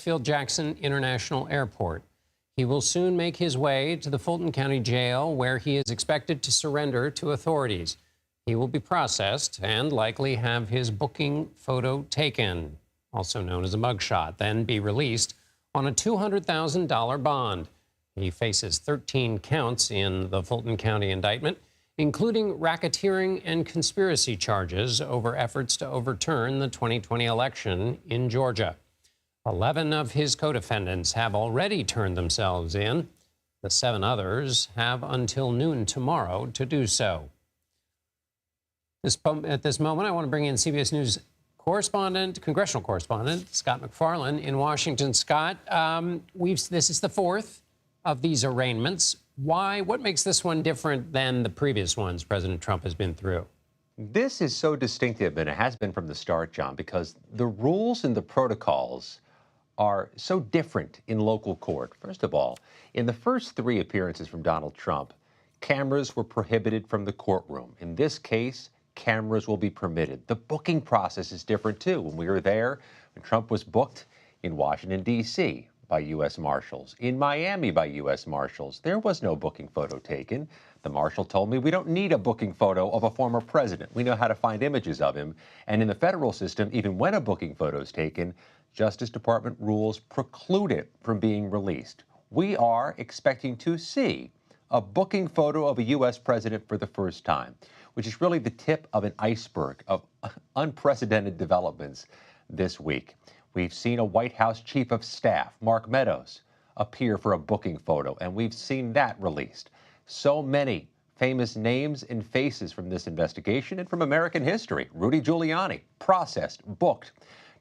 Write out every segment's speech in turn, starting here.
Hartsfield-Jackson International Airport. He will soon make his way to the Fulton County Jail, where he is expected to surrender to authorities. He will be processed and likely have his booking photo taken, also known as a mugshot, then be released on a $200,000 bond. He faces 13 counts in the Fulton County indictment, including racketeering and conspiracy charges over efforts to overturn the 2020 election in Georgia. 11 of his co-defendants have already turned themselves in. The 7 others have until noon tomorrow to do so. At this moment, I want to bring in CBS News congressional correspondent, Scott MacFarlane in Washington. Scott, this is the 4th of these arraignments. What makes this one different than the previous ones President Trump has been through? This is so distinctive, and it has been from the start, John, because the rules and the protocols are so different in local court. First of all, in the first 3 appearances from Donald Trump, cameras were prohibited from the courtroom. In this case, cameras will be permitted. The booking process is different, too. When we were there, when Trump was booked in Washington, D.C., by U.S. Marshals, in Miami by U.S. Marshals, there was no booking photo taken. The marshal told me we don't need a booking photo of a former president. We know how to find images of him. And in the federal system, even when a booking photo is taken, Justice Department rules preclude it from being released. We are expecting to see a booking photo of a U.S. president for the first time, which is really the tip of an iceberg of unprecedented developments this week. We've seen a White House Chief of Staff, Mark Meadows, appear for a booking photo, and we've seen that released. So many famous names and faces from this investigation and from American history. Rudy Giuliani, processed, booked.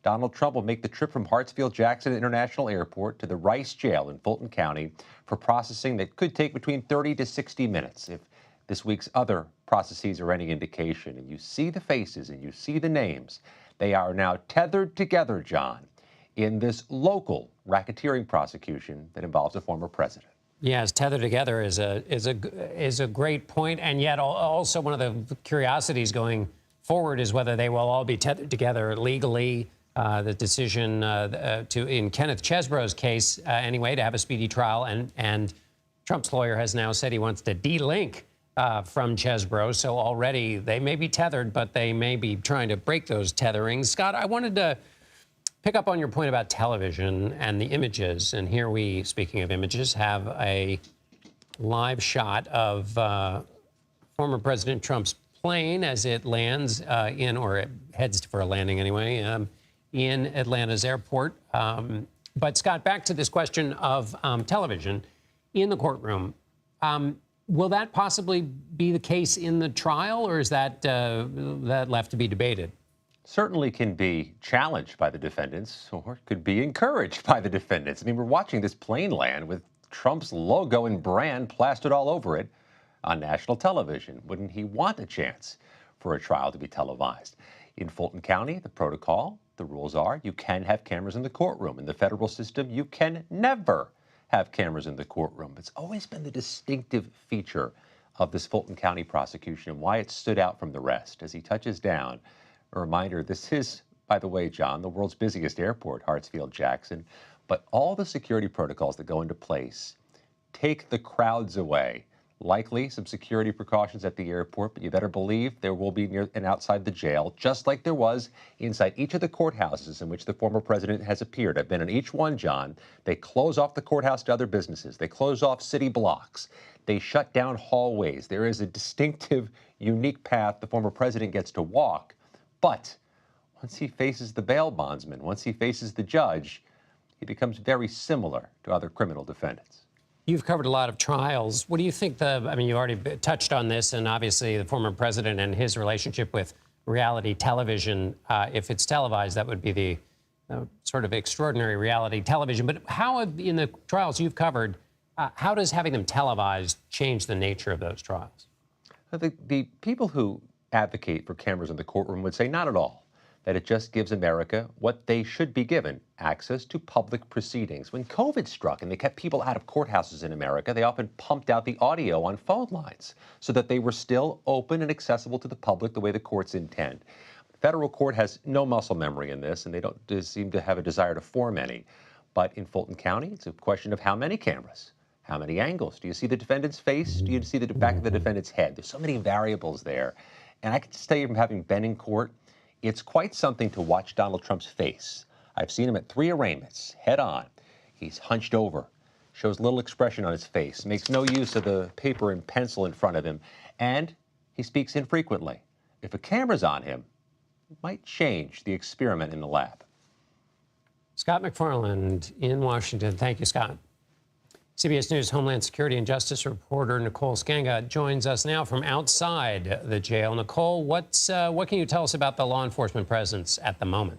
Donald Trump will make the trip from Hartsfield-Jackson International Airport to the Rice Jail in Fulton County for processing that could take between 30 to 60 minutes. If this week's other processes are any indication, and you see the faces and you see the names, they are now tethered together, John, in this local racketeering prosecution that involves a former president. Yes, tethered together is a great point, and yet also one of the curiosities going forward is whether they will all be tethered together legally. The decision in Kenneth Chesebro's case, anyway, to have a speedy trial, and Trump's lawyer has now said he wants to de-link from Chesebro. So already they may be tethered, but they may be trying to break those tetherings. Scott, I wanted to pick up on your point about television and the images. And here we, speaking of images, have a live shot of former President Trump's plane as it lands or it heads for a landing anyway, in Atlanta's airport. But Scott, back to this question of television in the courtroom. Will that possibly be the case in the trial, or is that left to be debated? Certainly can be challenged by the defendants, or could be encouraged by the defendants. I mean, we're watching this plane land with Trump's logo and brand plastered all over it on national television. Wouldn't he want a chance for a trial to be televised? In Fulton County, the protocol, the rules are you can have cameras in the courtroom. In the federal system, you can never have cameras in the courtroom. It's always been the distinctive feature of this Fulton County prosecution and why it stood out from the rest. As he touches down, a reminder, this is, by the way, John, the world's busiest airport, Hartsfield-Jackson, but all the security protocols that go into place take the crowds away. Likely some security precautions at the airport, but you better believe there will be near and outside the jail, just like there was inside each of the courthouses in which the former president has appeared. I've been in each one, John. They close off the courthouse to other businesses. They close off city blocks. They shut down hallways. There is a distinctive, unique path the former president gets to walk. But once he faces the bail bondsman, once he faces the judge, he becomes very similar to other criminal defendants. You've covered a lot of trials. What do you think you already touched on this, and obviously the former president and his relationship with reality television. If it's televised, that would be the sort of extraordinary reality television. But how, in the trials you've covered, how does having them televised change the nature of those trials? The people who advocate for cameras in the courtroom would say not at all, that it just gives America what they should be given, access to public proceedings. When COVID struck and they kept people out of courthouses in America, they often pumped out the audio on phone lines so that they were still open and accessible to the public the way the courts intend. The federal court has no muscle memory in this, and they don't seem to have a desire to form any. But in Fulton County, it's a question of how many cameras, how many angles. Do you see the defendant's face? Do you see the back of the defendant's head? There's so many variables there. And I can just tell you from having been in court, it's quite something to watch Donald Trump's face. I've seen him at 3 arraignments, head on. He's hunched over, shows little expression on his face, makes no use of the paper and pencil in front of him, and he speaks infrequently. If a camera's on him, it might change the experiment in the lab. Scott McFarland in Washington. Thank you, Scott. CBS News Homeland Security and Justice reporter Nicole Skanga joins us now from outside the jail. Nicole, what can you tell us about the law enforcement presence at the moment?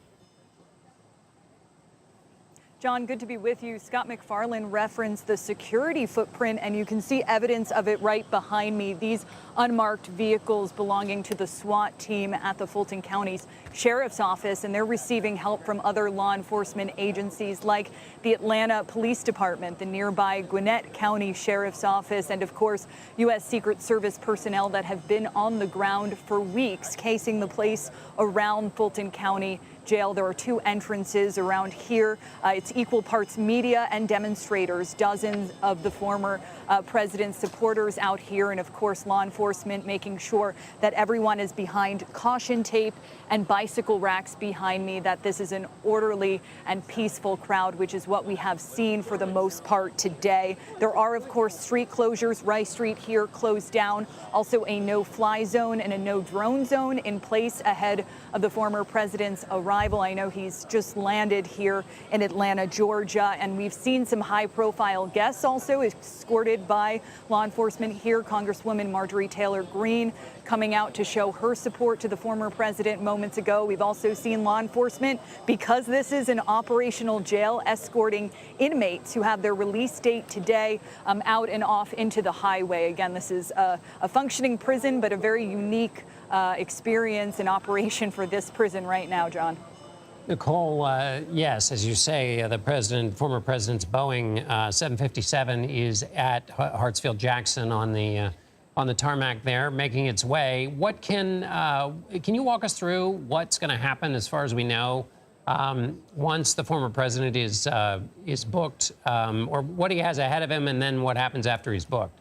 John, good to be with you. Scott McFarland referenced the security footprint, and you can see evidence of it right behind me. These unmarked vehicles belonging to the SWAT team at the Fulton County's Sheriff's Office, and they're receiving help from other law enforcement agencies like the Atlanta Police Department, the nearby Gwinnett County Sheriff's Office, and of course, U.S. Secret Service personnel that have been on the ground for weeks, casing the place around Fulton County Jail. There are 2 entrances around here. It's equal parts media and demonstrators, dozens of the former president's supporters out here, and of course law enforcement making sure that everyone is behind caution tape and bicycle racks behind me, that this is an orderly and peaceful crowd, which is what we have seen for the most part today. There are, of course, street closures. Rice Street here closed down. Also a no-fly zone and a no-drone zone in place ahead of the former president's arrival. I know he's just landed here in Atlanta, Georgia, and we've seen some high-profile guests also escorted by law enforcement here. Congresswoman Marjorie Taylor Greene coming out to show her support to the former president moments ago. We've also seen law enforcement, because this is an operational jail, escorting inmates who have their release date today out and off into the highway. Again, this is a functioning prison, but a very unique experience and operation for this prison right now, John. Nicole, yes, as you say, the former president's Boeing 757 is at Hartsfield-Jackson on the tarmac there, making its way. What can you walk us through what's going to happen, as far as we know, once the former president is booked, or what he has ahead of him, and then what happens after he's booked?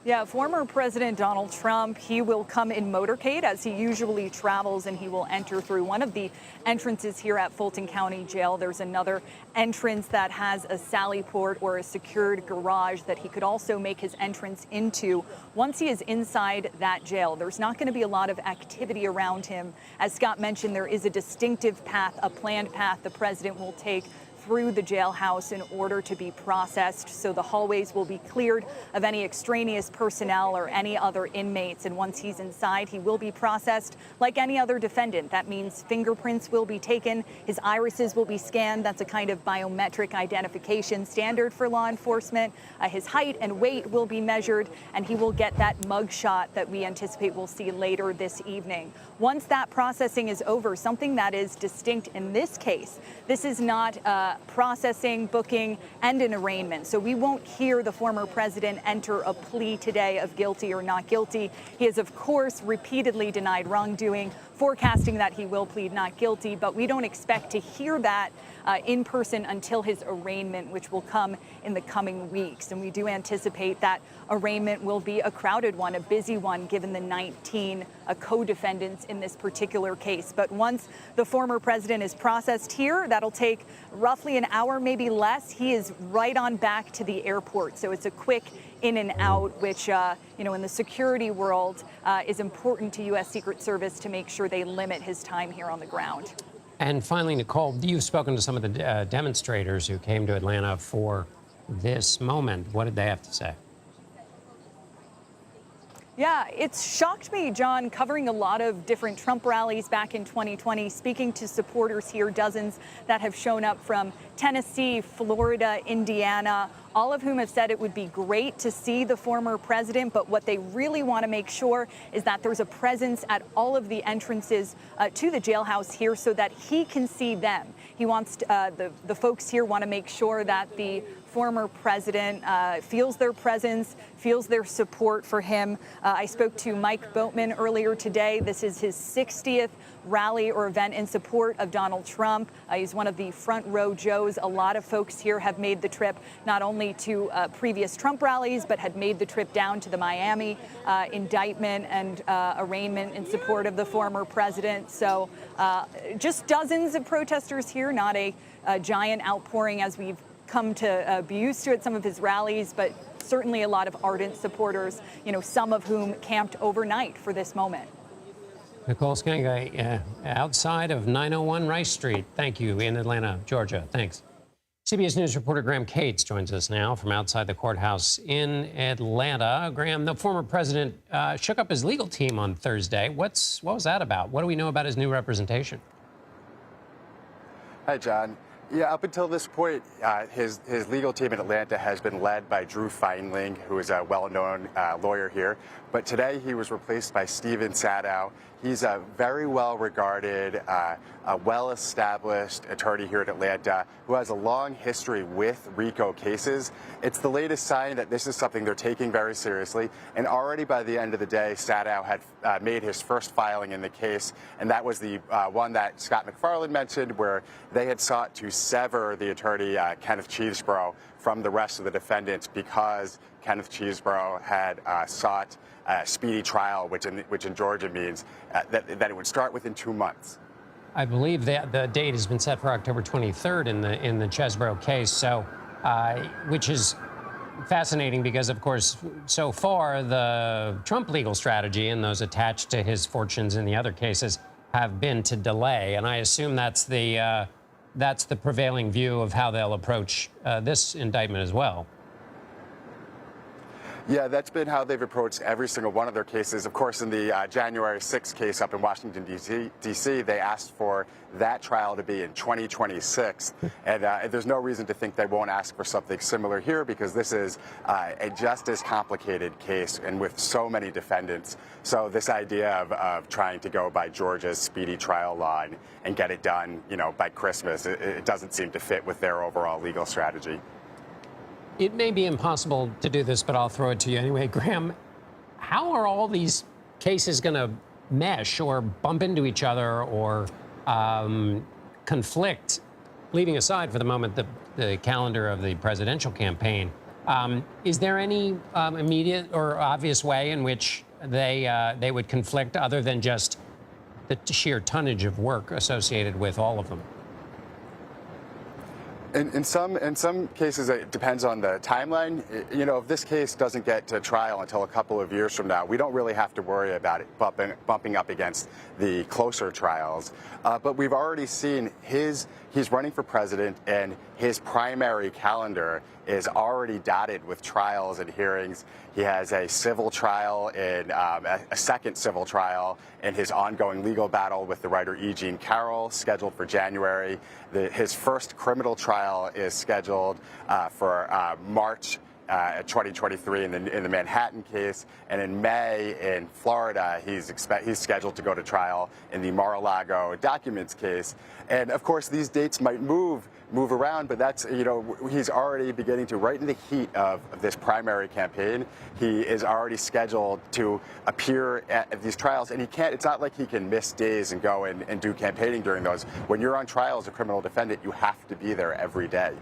Yeah, former President Donald Trump, he will come in motorcade as he usually travels, and he will enter through one of the entrances here at Fulton County Jail. There's another entrance that has a sally port or a secured garage that he could also make his entrance into. Once he is inside that jail, there's not going to be a lot of activity around him. As Scott mentioned, there is a distinctive path, a planned path the president will take through the jailhouse in order to be processed. So the hallways will be cleared of any extraneous personnel or any other inmates. And once he's inside, he will be processed like any other defendant. That means fingerprints will be taken, his irises will be scanned. That's a kind of biometric identification standard for law enforcement. His height and weight will be measured, and he will get that mugshot that we anticipate we'll see later this evening. Once that processing is over, something that is distinct in this case, this is not processing, booking, and an arraignment. So we won't hear the former president enter a plea today of guilty or not guilty. He has, of course, repeatedly denied wrongdoing, forecasting that he will plead not guilty, but we don't expect to hear that in person until his arraignment, which will come in the coming weeks. And we do anticipate that arraignment will be a crowded one, a busy one, given the 19 co-defendants in this particular case. But once the former president is processed here, that'll take roughly an hour, maybe less. He is right on back to the airport. So it's a quick in and out, which, in the security world is important to U.S. Secret Service to make sure they limit his time here on the ground. And finally, Nicole, you've spoken to some of the demonstrators who came to Atlanta for this moment. What did they have to say? Yeah, it's shocked me, John, covering a lot of different Trump rallies back in 2020, speaking to supporters here, dozens that have shown up from Tennessee, Florida, Indiana, all of whom have said it would be great to see the former president, but what they really want to make sure is that there's a presence at all of the entrances to the jailhouse here so that he can see them. He wants the folks here want to make sure that the former president feels their presence, feels their support for him. I spoke to Mike Boatman earlier today. This is his 60th rally or event in support of Donald Trump. He's one of the front row Joes. A lot of folks here have made the trip not only to previous Trump rallies, but had made the trip down to the Miami indictment and arraignment in support of the former president. So just dozens of protesters here, not a giant outpouring as we've come to be used to at some of his rallies, but certainly a lot of ardent supporters, some of whom camped overnight for this moment. Nicole Skanga, outside of 901 Rice Street. Thank you, in Atlanta, Georgia. Thanks. CBS News reporter Graham Cates joins us now from outside the courthouse in Atlanta. Graham, the former president shook up his legal team on Thursday. What was that about? What do we know about his new representation? Hi, John. Yeah, up until this point, his legal team in Atlanta has been led by Drew Feinling, who is a well-known lawyer here. But today he was replaced by Steven Sadow. He's a very well-regarded, a well-established attorney here in Atlanta who has a long history with RICO cases. It's the latest sign that this is something they're taking very seriously. And already by the end of the day, Sadow had made his first filing in the case, and that was the one that Scott McFarland mentioned, where they had sought to sever the attorney, Kenneth Chesebro, from the rest of the defendants because Kenneth Chesebro had sought a speedy trial, which in Georgia means that it would start within 2 months. I believe that the date has been set for October 23rd in the Chesebro case, so which is fascinating because, of course, so far the Trump legal strategy and those attached to his fortunes in the other cases have been to delay, and I assume that's the prevailing view of how they'll approach this indictment as well. Yeah, that's been how they've approached every single one of their cases. Of course, in the January 6th case up in Washington, D.C., they asked for that trial to be in 2026. And there's no reason to think they won't ask for something similar here, because this is a just as complicated case and with so many defendants. So this idea of trying to go by Georgia's speedy trial law and get it done, by Christmas, it doesn't seem to fit with their overall legal strategy. It may be impossible to do this, but I'll throw it to you anyway. Graham, how are all these cases going to mesh or bump into each other or conflict, leaving aside for the moment the calendar of the presidential campaign? Is there any immediate or obvious way in which they would conflict other than just the sheer tonnage of work associated with all of them? In some cases, it depends on the timeline. If this case doesn't get to trial until a couple of years from now, we don't really have to worry about it bumping up against the closer trials. But we've already seen he's running for president, and his primary calendar is already dotted with trials and hearings. He has a civil trial in a second civil trial in his ongoing legal battle with the writer E. Jean Carroll, scheduled for January. His first criminal trial is scheduled for March 2023 in the Manhattan case, and in May in Florida he's scheduled to go to trial in the Mar-a-Lago documents case. And of course these dates might move around, but that's, he's already beginning to, right in the heat of this primary campaign, he is already scheduled to appear at these trials, and it's not like he can miss days and go and do campaigning during those. When you're on trial as a criminal defendant, you have to be there every day.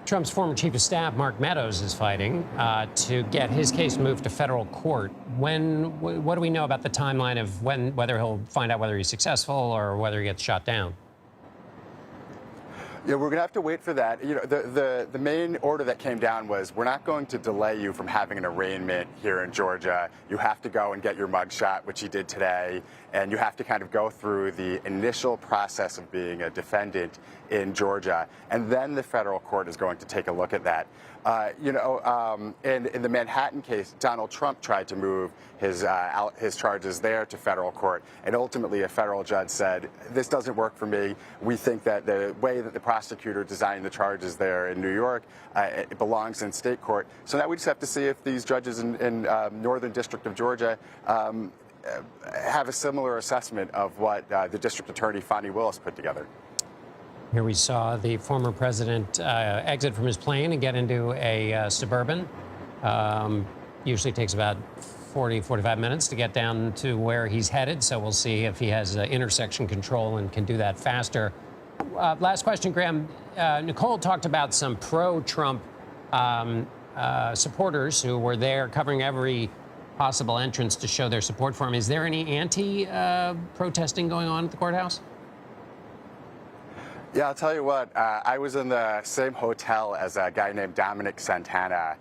Trump's former chief of staff, Mark Meadows, is fighting to get his case moved to federal court. What do we know about the timeline of whether he'll find out whether he's successful or whether he gets shot down? Yeah, we're going to have to wait for that. The main order that came down was, we're not going to delay you from having an arraignment here in Georgia. You have to go and get your mugshot, which he did today, and you have to kind of go through the initial process of being a defendant in Georgia, and then the federal court is going to take a look at that. In the Manhattan case, Donald Trump tried to move his charges there to federal court, and ultimately a federal judge said, this doesn't work for me. We think that the way that the prosecutor designed the charges there in New York, it belongs in state court. So now we just have to see if these judges in Northern District of Georgia have a similar assessment of what the district attorney, Fani Willis, put together. Here we saw the former president exit from his plane and get into a Suburban. Usually takes about 40, 45 minutes to get down to where he's headed. So we'll see if he has intersection control and can do that faster. Last question, Graham. Nicole talked about some pro-Trump supporters who were there covering every possible entrance to show their support for him. Is there any anti-protesting going on at the courthouse? Yeah, I'll tell you what, I was in the same hotel as a guy named Dominic Santana,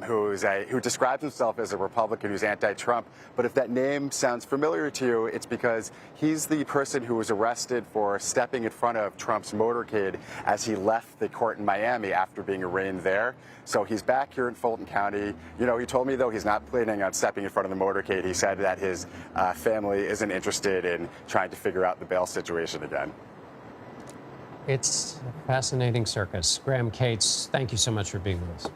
who describes himself as a Republican who's anti-Trump. But if that name sounds familiar to you, it's because he's the person who was arrested for stepping in front of Trump's motorcade as he left the court in Miami after being arraigned there. So he's back here in Fulton County. You know, he told me, though, he's not planning on stepping in front of the motorcade. He said that his family isn't interested in trying to figure out the bail situation again. It's a fascinating circus. Graham Cates, thank you so much for being with us.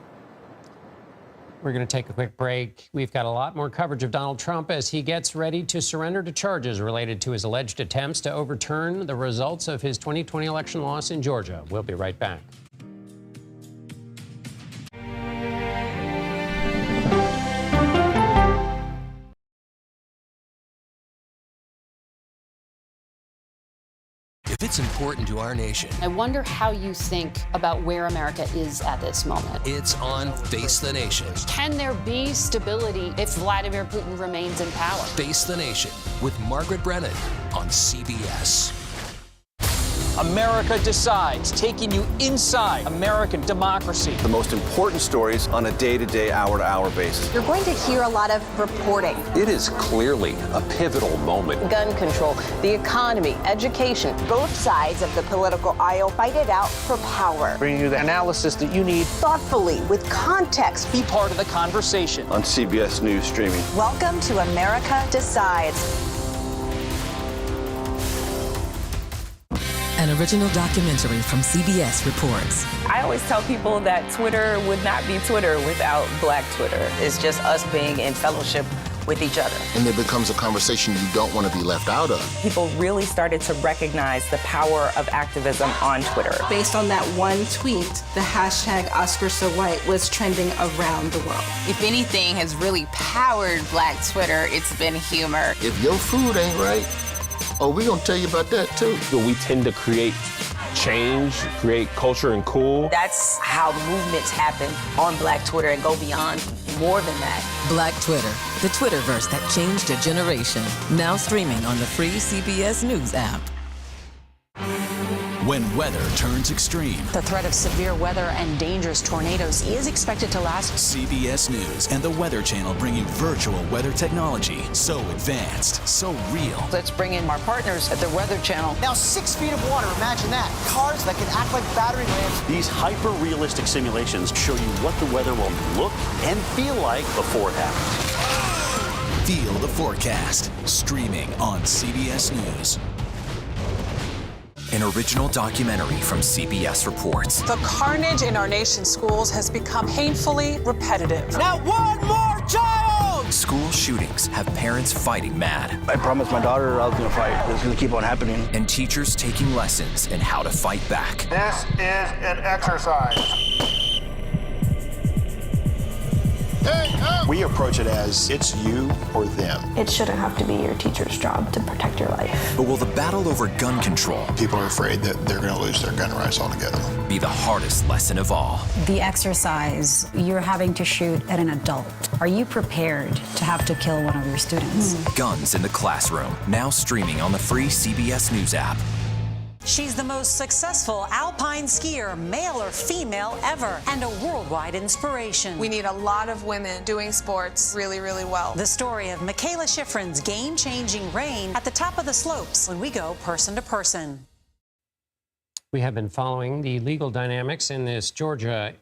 We're going to take a quick break. We've got a lot more coverage of Donald Trump as he gets ready to surrender to charges related to his alleged attempts to overturn the results of his 2020 election loss in Georgia. We'll be right back. It's important to our nation. I wonder how you think about where America is at this moment. It's on Face the Nation. Can there be stability if Vladimir Putin remains in power? Face the Nation with Margaret Brennan on CBS. America Decides, taking you inside American democracy. The most important stories on a day-to-day, hour-to-hour basis. You're going to hear a lot of reporting. It is clearly a pivotal moment. Gun control, the economy, education. Both sides of the political aisle fight it out for power. Bringing you the analysis that you need. Thoughtfully, with context. Be part of the conversation. On CBS News Streaming. Welcome to America Decides. An original documentary from CBS reports. I always tell people that Twitter would not be Twitter without Black Twitter. It's just us being in fellowship with each other. And it becomes a conversation you don't want to be left out of. People really started to recognize the power of activism on Twitter. Based on that one tweet, the hashtag #OscarSoWhite was trending around the world. If anything has really powered Black Twitter, it's been humor. If your food ain't right, oh, we're going to tell you about that, too. We tend to create change, create culture and cool. That's how movements happen on Black Twitter and go beyond more than that. Black Twitter, the Twitterverse that changed a generation. Now streaming on the free CBS News app. When weather turns extreme. The threat of severe weather and dangerous tornadoes is expected to last. CBS News and the Weather Channel bring you virtual weather technology. So advanced, so real. Let's bring in our partners at the Weather Channel. Now 6 feet of water, imagine that. Cars that can act like battering rams. These hyper-realistic simulations show you what the weather will look and feel like before it happens. Feel the forecast. Streaming on CBS News. An original documentary from CBS reports. The carnage in our nation's schools has become painfully repetitive. Now one more child! School shootings have parents fighting mad. I promised my daughter I was going to fight. It's going to keep on happening. And teachers taking lessons in how to fight back. This is an exercise. We approach it as it's you or them. It shouldn't have to be your teacher's job to protect your life. But will the battle over gun control, People are afraid that they're going to lose their gun rights altogether. be the hardest lesson of all? The exercise, you're having to shoot at an adult. Are you prepared to have to kill one of your students? Guns in the Classroom, now streaming on the free CBS News app. She's the most successful alpine skier, male or female, ever, and a worldwide inspiration. We need a lot of women doing sports really, really well. The story of Michaela Schifrin's game-changing reign at the top of the slopes when we go person to person. We have been following the legal dynamics in this Georgia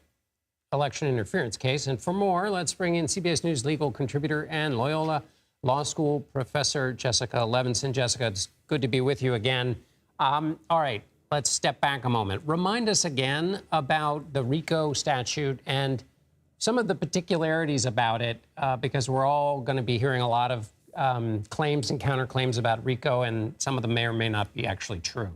election interference case. And for more, let's bring in CBS News legal contributor and Loyola Law School professor Jessica Levinson. Jessica, it's good to be with you again. All right, let's step back a moment. Remind us again about the RICO statute and some of the particularities about it, because we're all going to be hearing a lot of claims and counterclaims about RICO, and some of them may or may not be actually true.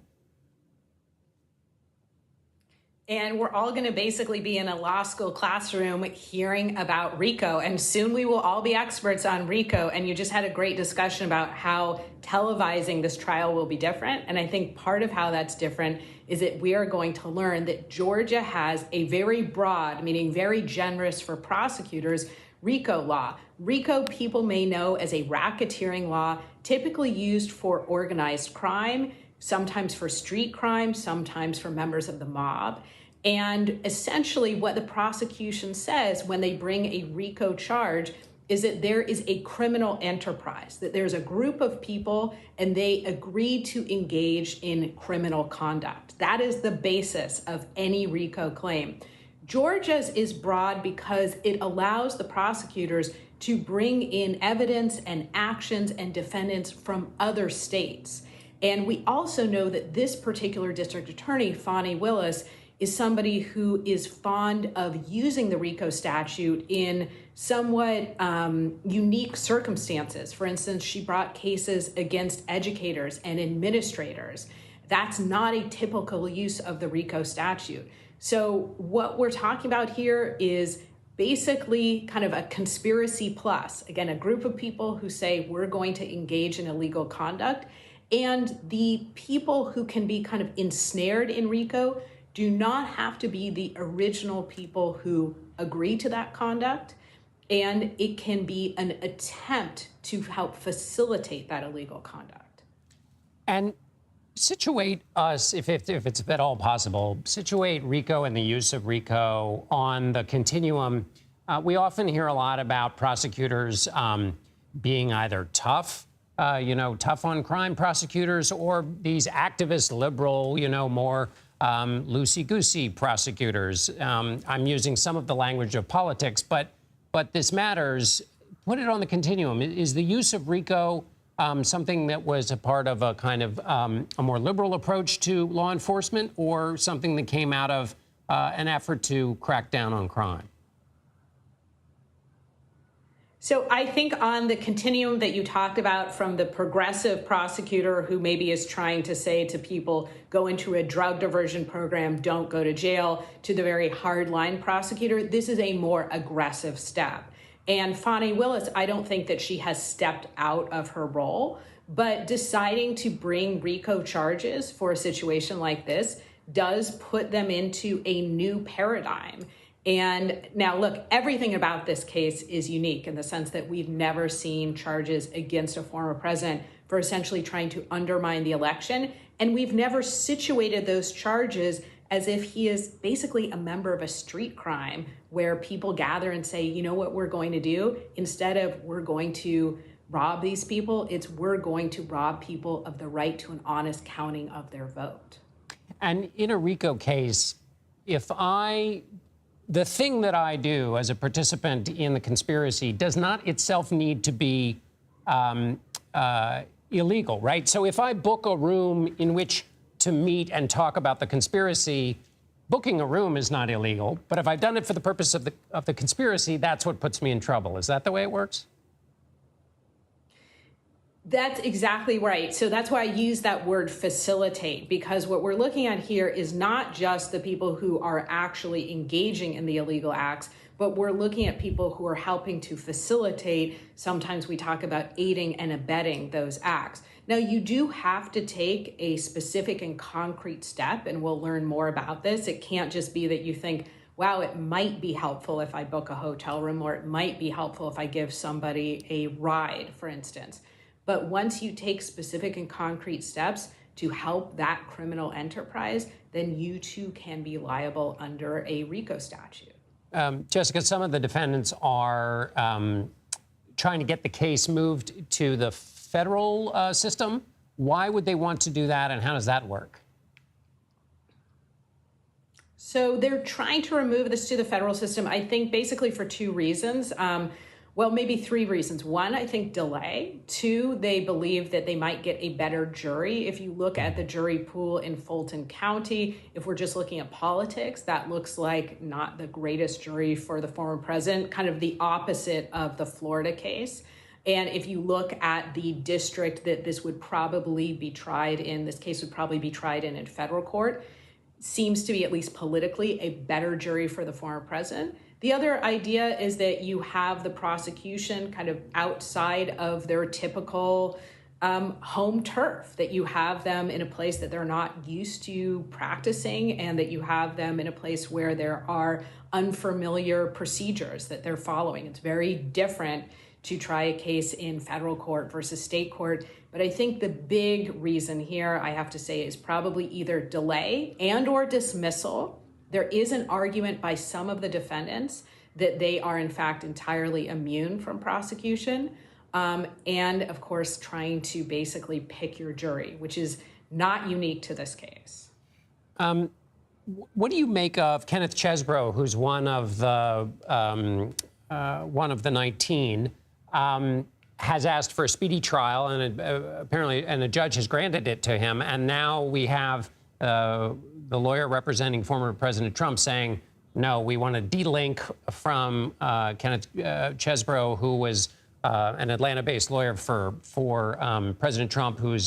And we're all going to basically be in a law school classroom hearing about RICO. And soon we will all be experts on RICO. And you just had a great discussion about how televising this trial will be different. And I think part of how that's different is that we are going to learn that Georgia has a very broad, meaning very generous for prosecutors, RICO law. RICO, people may know as a racketeering law, typically used for organized crime, sometimes for street crime, sometimes for members of the mob. And essentially what the prosecution says when they bring a RICO charge is that there is a criminal enterprise, that there's a group of people and they agreed to engage in criminal conduct. That is the basis of any RICO claim. Georgia's is broad because it allows the prosecutors to bring in evidence and actions and defendants from other states. And we also know that this particular district attorney, Fani Willis, is somebody who is fond of using the RICO statute in somewhat unique circumstances. For instance, she brought cases against educators and administrators. That's not a typical use of the RICO statute. So what we're talking about here is basically kind of a conspiracy plus. Again, a group of people who say we're going to engage in illegal conduct. And the people who can be kind of ensnared in RICO do not have to be the original people who agree to that conduct. And it can be an attempt to help facilitate that illegal conduct. And situate us, if it's at all possible, situate RICO and the use of RICO on the continuum. We often hear a lot about prosecutors being either tough, tough on crime prosecutors, or these activist, liberal, more loosey-goosey prosecutors. I'm using some of the language of politics, but this matters. Put it on the continuum. Is the use of RICO something that was a part of a kind of a more liberal approach to law enforcement, or something that came out of an effort to crack down on crime? So I think on the continuum that you talked about, from the progressive prosecutor who maybe is trying to say to people, go into a drug diversion program, don't go to jail, to the very hardline prosecutor, this is a more aggressive step. And Fani Willis, I don't think that she has stepped out of her role, but deciding to bring RICO charges for a situation like this does put them into a new paradigm. And now, look, everything about this case is unique in the sense that we've never seen charges against a former president for essentially trying to undermine the election. And we've never situated those charges as if he is basically a member of a street crime where people gather and say, you know what we're going to do? Instead of we're going to rob these people, it's we're going to rob people of the right to an honest counting of their vote. And in a RICO case, the thing that I do as a participant in the conspiracy does not itself need to be illegal, right? So if I book a room in which to meet and talk about the conspiracy, booking a room is not illegal. But if I've done it for the purpose of the conspiracy, that's what puts me in trouble. Is that the way it works? That's exactly right. So that's why I use that word facilitate, because what we're looking at here is not just the people who are actually engaging in the illegal acts, but we're looking at people who are helping to facilitate. Sometimes we talk about aiding and abetting those acts. Now, you do have to take a specific and concrete step, and we'll learn more about this. It can't just be that you think, wow, it might be helpful if I book a hotel room, or it might be helpful if I give somebody a ride, for instance. But once you take specific and concrete steps to help that criminal enterprise, then you too can be liable under a RICO statute. Jessica, some of the defendants are trying to get the case moved to the federal system. Why would they want to do that, and how does that work? So they're trying to remove this to the federal system, I think, basically for two reasons. Well, maybe three reasons. One, I think delay. Two, they believe that they might get a better jury. If you look at the jury pool in Fulton County, if we're just looking at politics, that looks like not the greatest jury for the former president, kind of the opposite of the Florida case. And if you look at the district that this would probably be tried in, this case would probably be tried in federal court, seems to be, at least politically, a better jury for the former president. The other idea is that you have the prosecution kind of outside of their typical home turf, that you have them in a place that they're not used to practicing, and that you have them in a place where there are unfamiliar procedures that they're following. It's very different to try a case in federal court versus state court. But I think the big reason here, I have to say, is probably either delay and or dismissal. There is an argument by some of the defendants that they are in fact entirely immune from prosecution. And of course, trying to basically pick your jury, which is not unique to this case. What do you make of Kenneth Chesebro, who's one of the 19, has asked for a speedy trial, and apparently, and a judge has granted it to him. And now we have the lawyer representing former President Trump saying, no, we want to de-link from Kenneth Chesebro, who was an Atlanta-based lawyer for President Trump, who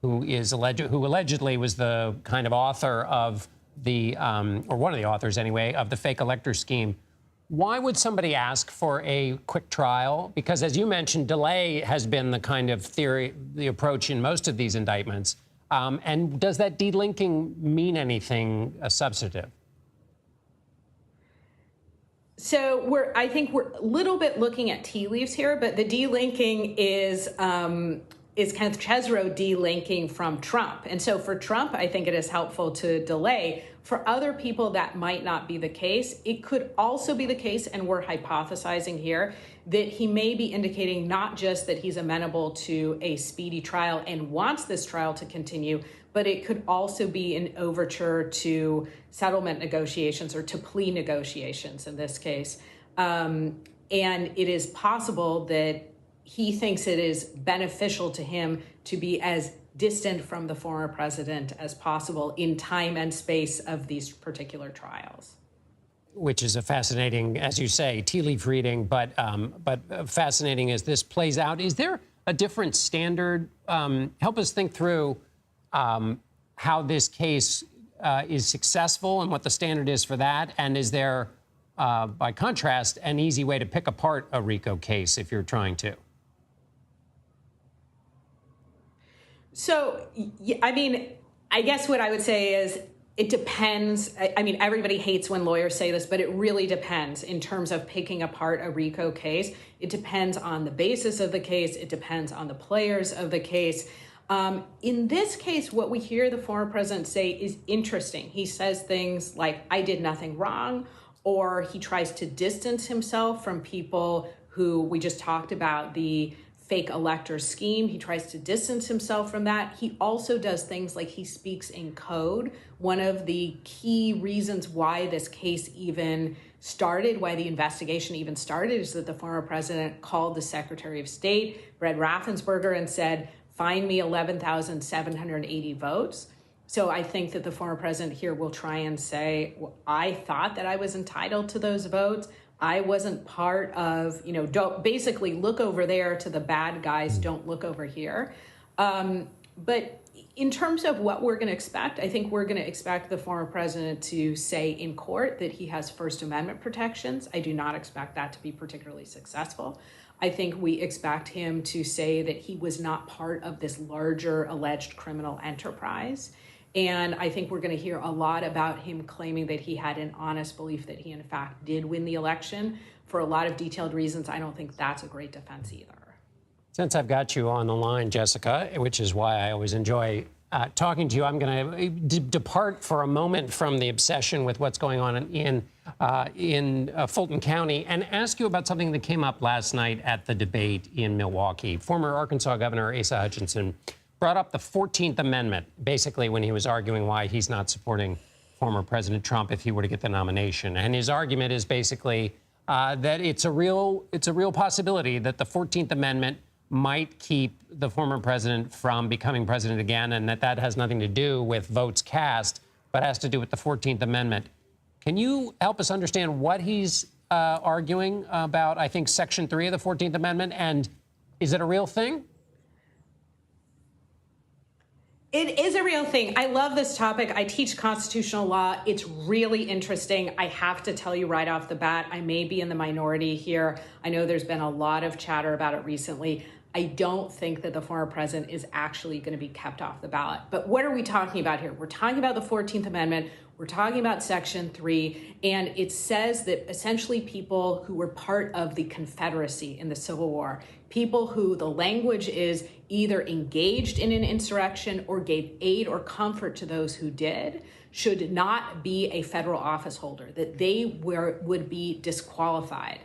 allegedly was the kind of author of the, or one of the authors anyway, of the fake elector scheme. Why would somebody ask for a quick trial? Because as you mentioned, delay has been the kind of theory, the approach in most of these indictments. And does that delinking mean anything substantive? So I think we're a little bit looking at tea leaves here, but the delinking is Kenneth Chesebro delinking from Trump. And so for Trump, I think it is helpful to delay. For other people, that might not be the case. It could also be the case, and we're hypothesizing here, that he may be indicating not just that he's amenable to a speedy trial and wants this trial to continue, but it could also be an overture to settlement negotiations or to plea negotiations in this case. And it is possible that he thinks it is beneficial to him to be as distant from the former president as possible in time and space of these particular trials. Which is a fascinating, as you say, tea leaf reading, but fascinating as this plays out. Is there a different standard? Help us think through how this case is successful and what the standard is for that. And is there, by contrast, an easy way to pick apart a RICO case if you're trying to? So, I mean, I guess what I would say is it depends. I mean, everybody hates when lawyers say this, but it really depends in terms of picking apart a RICO case. It depends on the basis of the case. It depends on the players of the case. In this case, what we hear the former president say is interesting. He says things like, I did nothing wrong, or he tries to distance himself from people who we just talked about, the fake elector scheme. He tries to distance himself from that. He also does things like he speaks in code. One of the key reasons why this case even started, why the investigation even started, is that the former president called the Secretary of State, Brett Raffensperger, and said, find me 11,780 votes. So I think that the former president here will try and say, well, I thought that I was entitled to those votes. I wasn't part of, don't basically look over there to the bad guys, don't look over here. But in terms of what we're going to expect, I think we're going to expect the former president to say in court that he has First Amendment protections. I do not expect that to be particularly successful. I think we expect him to say that he was not part of this larger alleged criminal enterprise. And I think we're going to hear a lot about him claiming that he had an honest belief that he, in fact, did win the election. For a lot of detailed reasons, I don't think that's a great defense either. Since I've got you on the line, Jessica, which is why I always enjoy talking to you, I'm going to depart for a moment from the obsession with what's going on in Fulton County and ask you about something that came up last night at the debate in Milwaukee. Former Arkansas Governor Asa Hutchinson brought up the 14th Amendment, basically when he was arguing why he's not supporting former President Trump if he were to get the nomination. And his argument is basically that it's a real possibility that the 14th Amendment might keep the former president from becoming president again, and that has nothing to do with votes cast, but has to do with the 14th Amendment. Can you help us understand what he's arguing about, I think, Section 3 of the 14th Amendment, and is it a real thing? It is a real thing. I love this topic. I teach constitutional law. It's really interesting. I have to tell you right off the bat, I may be in the minority here. I know there's been a lot of chatter about it recently. I don't think that the former president is actually going to be kept off the ballot. But what are we talking about here? We're talking about the 14th Amendment. We're talking about Section 3, and it says that essentially people who were part of the Confederacy in the Civil War, people who the language is either engaged in an insurrection or gave aid or comfort to those who did, should not be a federal office holder, that they would be disqualified.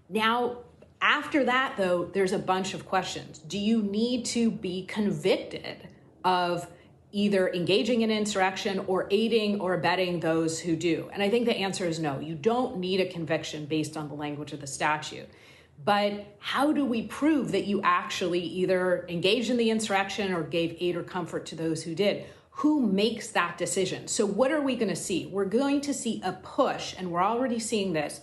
Now, after that, though, there's a bunch of questions. Do you need to be convicted of either engaging in insurrection or aiding or abetting those who do? And I think the answer is no. You don't need a conviction based on the language of the statute. But how do we prove that you actually either engaged in the insurrection or gave aid or comfort to those who did? Who makes that decision? So what are we going to see? We're going to see a push, and we're already seeing this,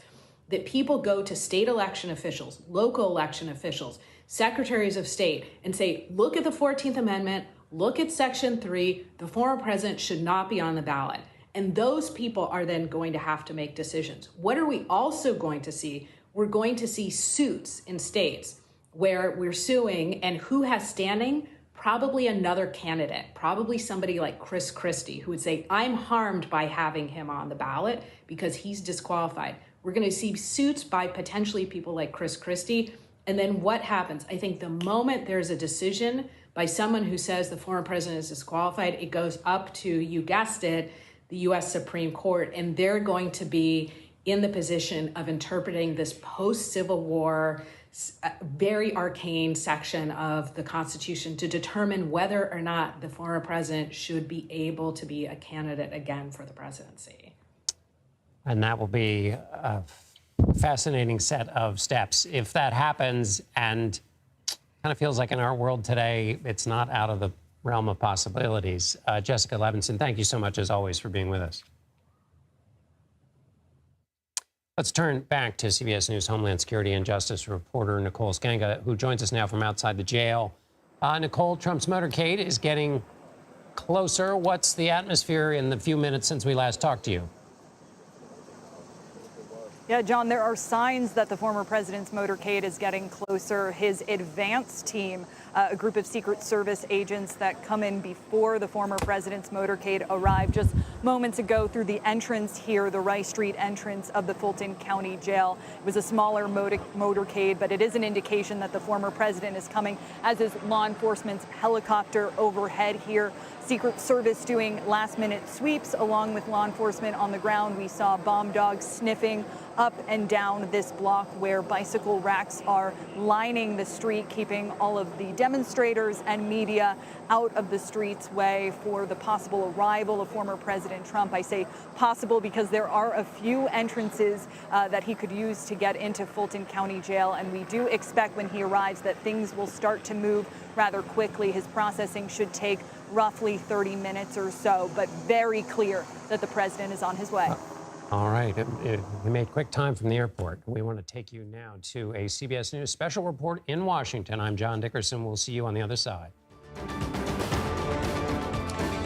that people go to state election officials, local election officials, secretaries of state, and say, look at the 14th Amendment, look at Section 3, the former president should not be on the ballot. And those people are then going to have to make decisions. What are we also going to see? We're going to see suits in states where we're suing, and who has standing? Probably another candidate, probably somebody like Chris Christie, who would say, I'm harmed by having him on the ballot because he's disqualified. We're going to see suits by potentially people like Chris Christie. And then what happens? I think the moment there's a decision by someone who says the former president is disqualified, it goes up to, you guessed it, the U.S. Supreme Court, and they're going to be in the position of interpreting this post-Civil War, very arcane section of the Constitution to determine whether or not the former president should be able to be a candidate again for the presidency. And that will be a fascinating set of steps. If that happens, and kind of feels like in our world today, it's not out of the realm of possibilities. Jessica Levinson, thank you so much, as always, for being with us. Let's turn back to CBS News Homeland Security and Justice reporter Nicole Sganga, who joins us now from outside the jail. Nicole, Trump's motorcade is getting closer. What's the atmosphere in the few minutes since we last talked to you? Yeah, John, there are signs that the former president's motorcade is getting closer. His advance team, a group of Secret Service agents that come in before the former president's motorcade arrived just moments ago through the entrance here, the Rice Street entrance of the Fulton County Jail. It was a smaller motorcade, but it is an indication that the former president is coming, as is law enforcement's helicopter overhead here. Secret Service doing last-minute sweeps along with law enforcement on the ground. We saw bomb dogs sniffing up and down this block where bicycle racks are lining the street, keeping all of the demonstrators and media out of the street's way for the possible arrival of former President Trump. I say possible because there are a few entrances that he could use to get into Fulton County Jail, and we do expect when he arrives that things will start to move rather quickly. His processing should take roughly 30 minutes or so, but very clear that the president is on his way. All right. We made quick time from the airport. We want to take you now to a CBS News special report in Washington. I'm John Dickerson. We'll see you on the other side.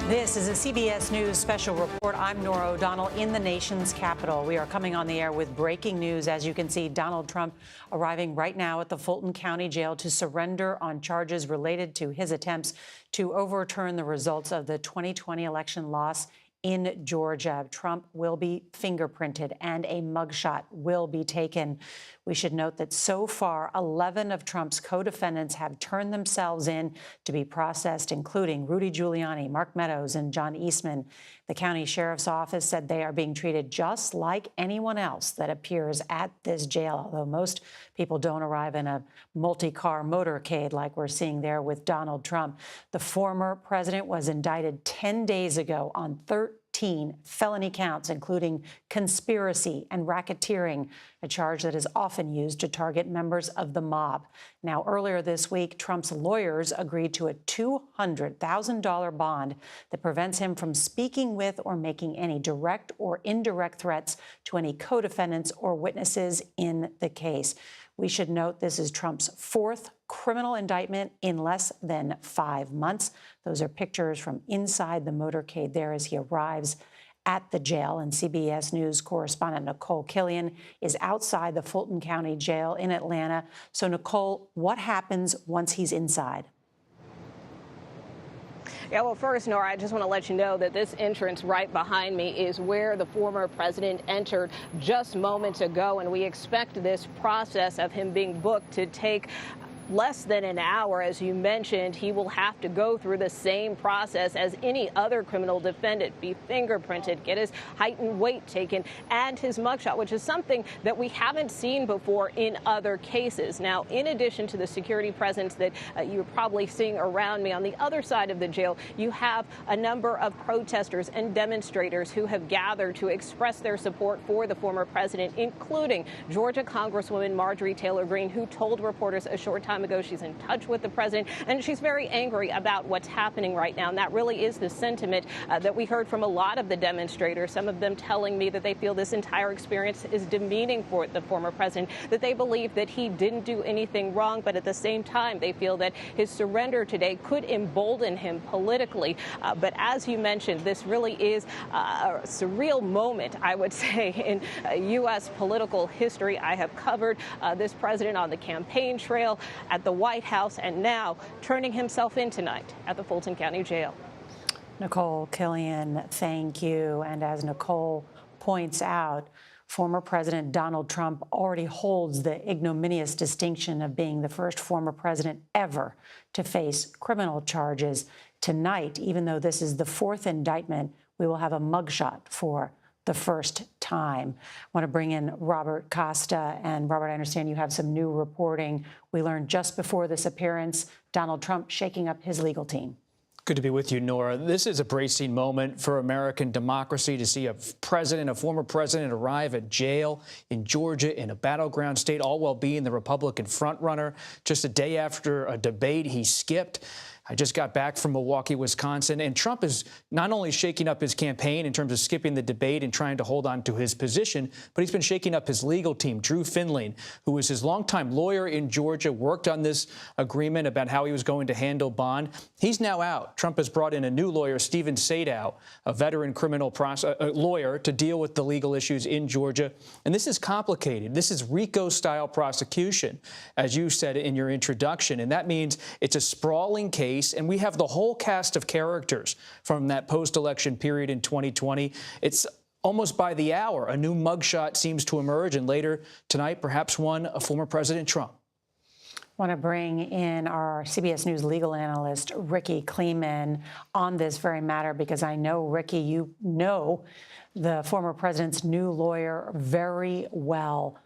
This is a CBS News special report. I'm Nora O'Donnell in the nation's capital. We are coming on the air with breaking news. As you can see, Donald Trump arriving right now at the Fulton County Jail to surrender on charges related to his attempts to overturn the results of the 2020 election loss in Georgia. Trump will be fingerprinted and a mugshot will be taken. We should note that so far, 11 of Trump's co-defendants have turned themselves in to be processed, including Rudy Giuliani, Mark Meadows, and John Eastman. The county sheriff's office said they are being treated just like anyone else that appears at this jail, although most people don't arrive in a multi-car motorcade like we're seeing there with Donald Trump. The former president was indicted 10 days ago on 13 felony counts, including conspiracy and racketeering, a charge that is often used to target members of the mob. Now, earlier this week, Trump's lawyers agreed to a $200,000 bond that prevents him from speaking with or making any direct or indirect threats to any co-defendants or witnesses in the case. We should note this is Trump's fourth criminal indictment in less than 5 months. Those are pictures from inside the motorcade there as he arrives at the jail. And CBS News correspondent Nicole Killian is outside the Fulton County Jail in Atlanta. So, Nicole, what happens once he's inside? Yeah, well, first, Nora, I just want to let you know that this entrance right behind me is where the former president entered just moments ago, and we expect this process of him being booked to take less than an hour. As you mentioned, he will have to go through the same process as any other criminal defendant, be fingerprinted, get his height and weight taken, and his mugshot, which is something that we haven't seen before in other cases. Now, in addition to the security presence that you're probably seeing around me, on the other side of the jail, you have a number of protesters and demonstrators who have gathered to express their support for the former president, including Georgia Congresswoman Marjorie Taylor Greene, who told reporters a short time ago she's in touch with the president, and she's very angry about what's happening right now. And that really is the sentiment that we heard from a lot of the demonstrators, some of them telling me that they feel this entire experience is demeaning for the former president, that they believe that he didn't do anything wrong, but at the same time, they feel that his surrender today could embolden him politically. But as you mentioned, this really is a surreal moment, I would say, in U.S. political history. I have covered this president on the campaign trail, at the White House, and now turning himself in tonight at the Fulton County Jail. Nicole Killian, thank you. And as Nicole points out, former President Donald Trump already holds the ignominious distinction of being the first former president ever to face criminal charges. Tonight, even though this is the fourth indictment, we will have a mugshot for the first time. I want to bring in Robert Costa. And Robert, I understand you have some new reporting. We learned just before this appearance, Donald Trump shaking up his legal team. Good to be with you, Nora. This is a bracing moment for American democracy to see a former president arrive at jail in Georgia in a battleground state, all while being the Republican frontrunner. Just a day after a debate he skipped. I just got back from Milwaukee, Wisconsin, and Trump is not only shaking up his campaign in terms of skipping the debate and trying to hold on to his position, but he's been shaking up his legal team. Drew Finling, who was his longtime lawyer in Georgia, worked on this agreement about how he was going to handle bond. He's now out. Trump has brought in a new lawyer, Stephen Sadow, a veteran criminal lawyer, to deal with the legal issues in Georgia. And this is complicated. This is RICO-style prosecution, as you said in your introduction. And that means it's a sprawling case. And we have the whole cast of characters from that post-election period in 2020. It's almost by the hour. A new mugshot seems to emerge, and later tonight, perhaps one of former President Trump. I want to bring in our CBS News legal analyst, Ricky Kleeman, on this very matter, because I know, Ricky, you know the former president's new lawyer very well.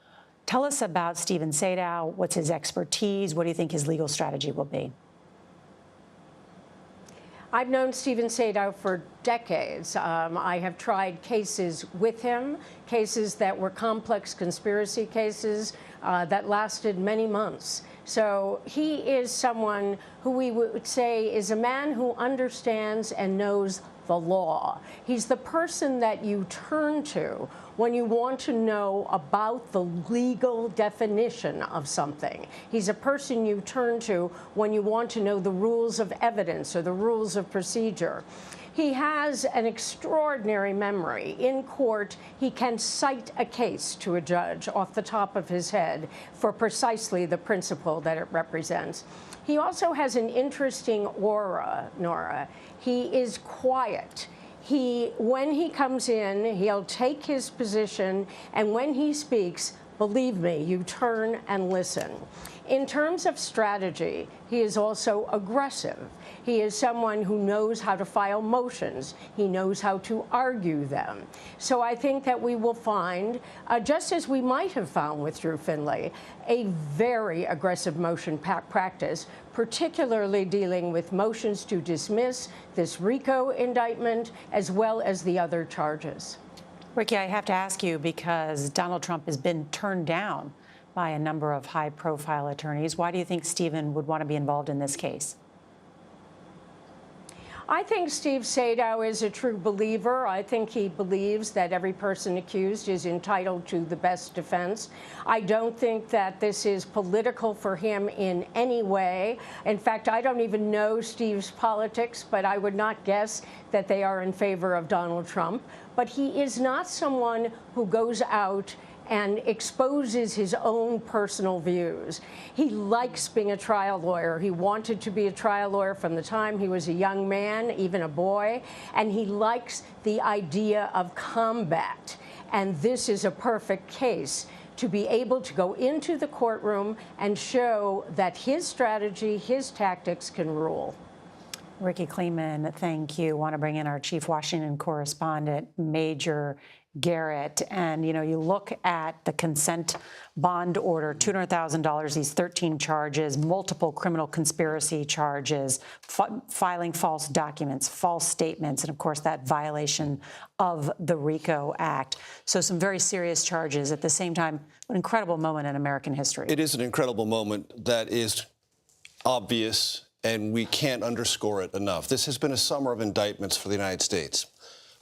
Tell us about Stephen Sadow. What's his expertise? What do you think his legal strategy will be? I've known Stephen Sadow for decades. I have tried cases with him, cases that were complex conspiracy cases that lasted many months. So he is someone who we would say is a man who understands and knows the law. He's the person that you turn to when you want to know about the legal definition of something. He's a person you turn to when you want to know the rules of evidence or the rules of procedure. He has an extraordinary memory. In court, he can cite a case to a judge off the top of his head for precisely the principle that it represents. He also has an interesting aura, Nora. He is quiet. When he comes in, he'll take his position, and when he speaks, believe me, you turn and listen. In terms of strategy, he is also aggressive. He is someone who knows how to file motions. He knows how to argue them. So I think that we will find, just as we might have found with Drew Finley, a very aggressive motion practice, particularly dealing with motions to dismiss this RICO indictment, as well as the other charges. Ricky, I have to ask you, because Donald Trump has been turned down by a number of high-profile attorneys. Why do you think Stephen would want to be involved in this case? I think Steve Sadow is a true believer. I think he believes that every person accused is entitled to the best defense. I don't think that this is political for him in any way. In fact, I don't even know Steve's politics, but I would not guess that they are in favor of Donald Trump. But he is not someone who goes out and exposes his own personal views. He likes being a trial lawyer. He wanted to be a trial lawyer from the time he was a young man, even a boy, and he likes the idea of combat. And this is a perfect case to be able to go into the courtroom and show that his strategy, his tactics can rule. Ricky Kleeman, thank you. Want to bring in our chief Washington correspondent, Major Garrett. And, you know, you look at the consent bond order, $200,000, these 13 charges, multiple criminal conspiracy charges, filing false documents, false statements, and, of course, that violation of the RICO Act. So some very serious charges. At the same time, an incredible moment in American history. It is an incredible moment that is obvious, and we can't underscore it enough. This has been a summer of indictments for the United States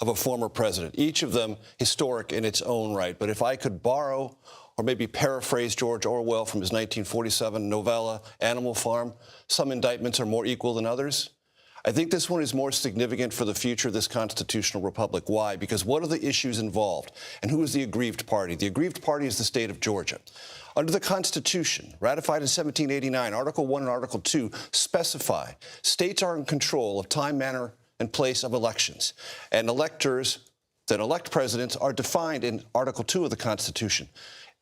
of a former president, each of them historic in its own right. But if I could borrow or maybe paraphrase George Orwell from his 1947 novella, Animal Farm, some indictments are more equal than others. I think this one is more significant for the future of this constitutional republic. Why? Because what are the issues involved? And who is the aggrieved party? The aggrieved party is the state of Georgia. Under the Constitution, ratified in 1789, Article 1 and Article 2 specify states are in control of time, manner, and place of elections. And electors that elect presidents are defined in Article 2 of the Constitution.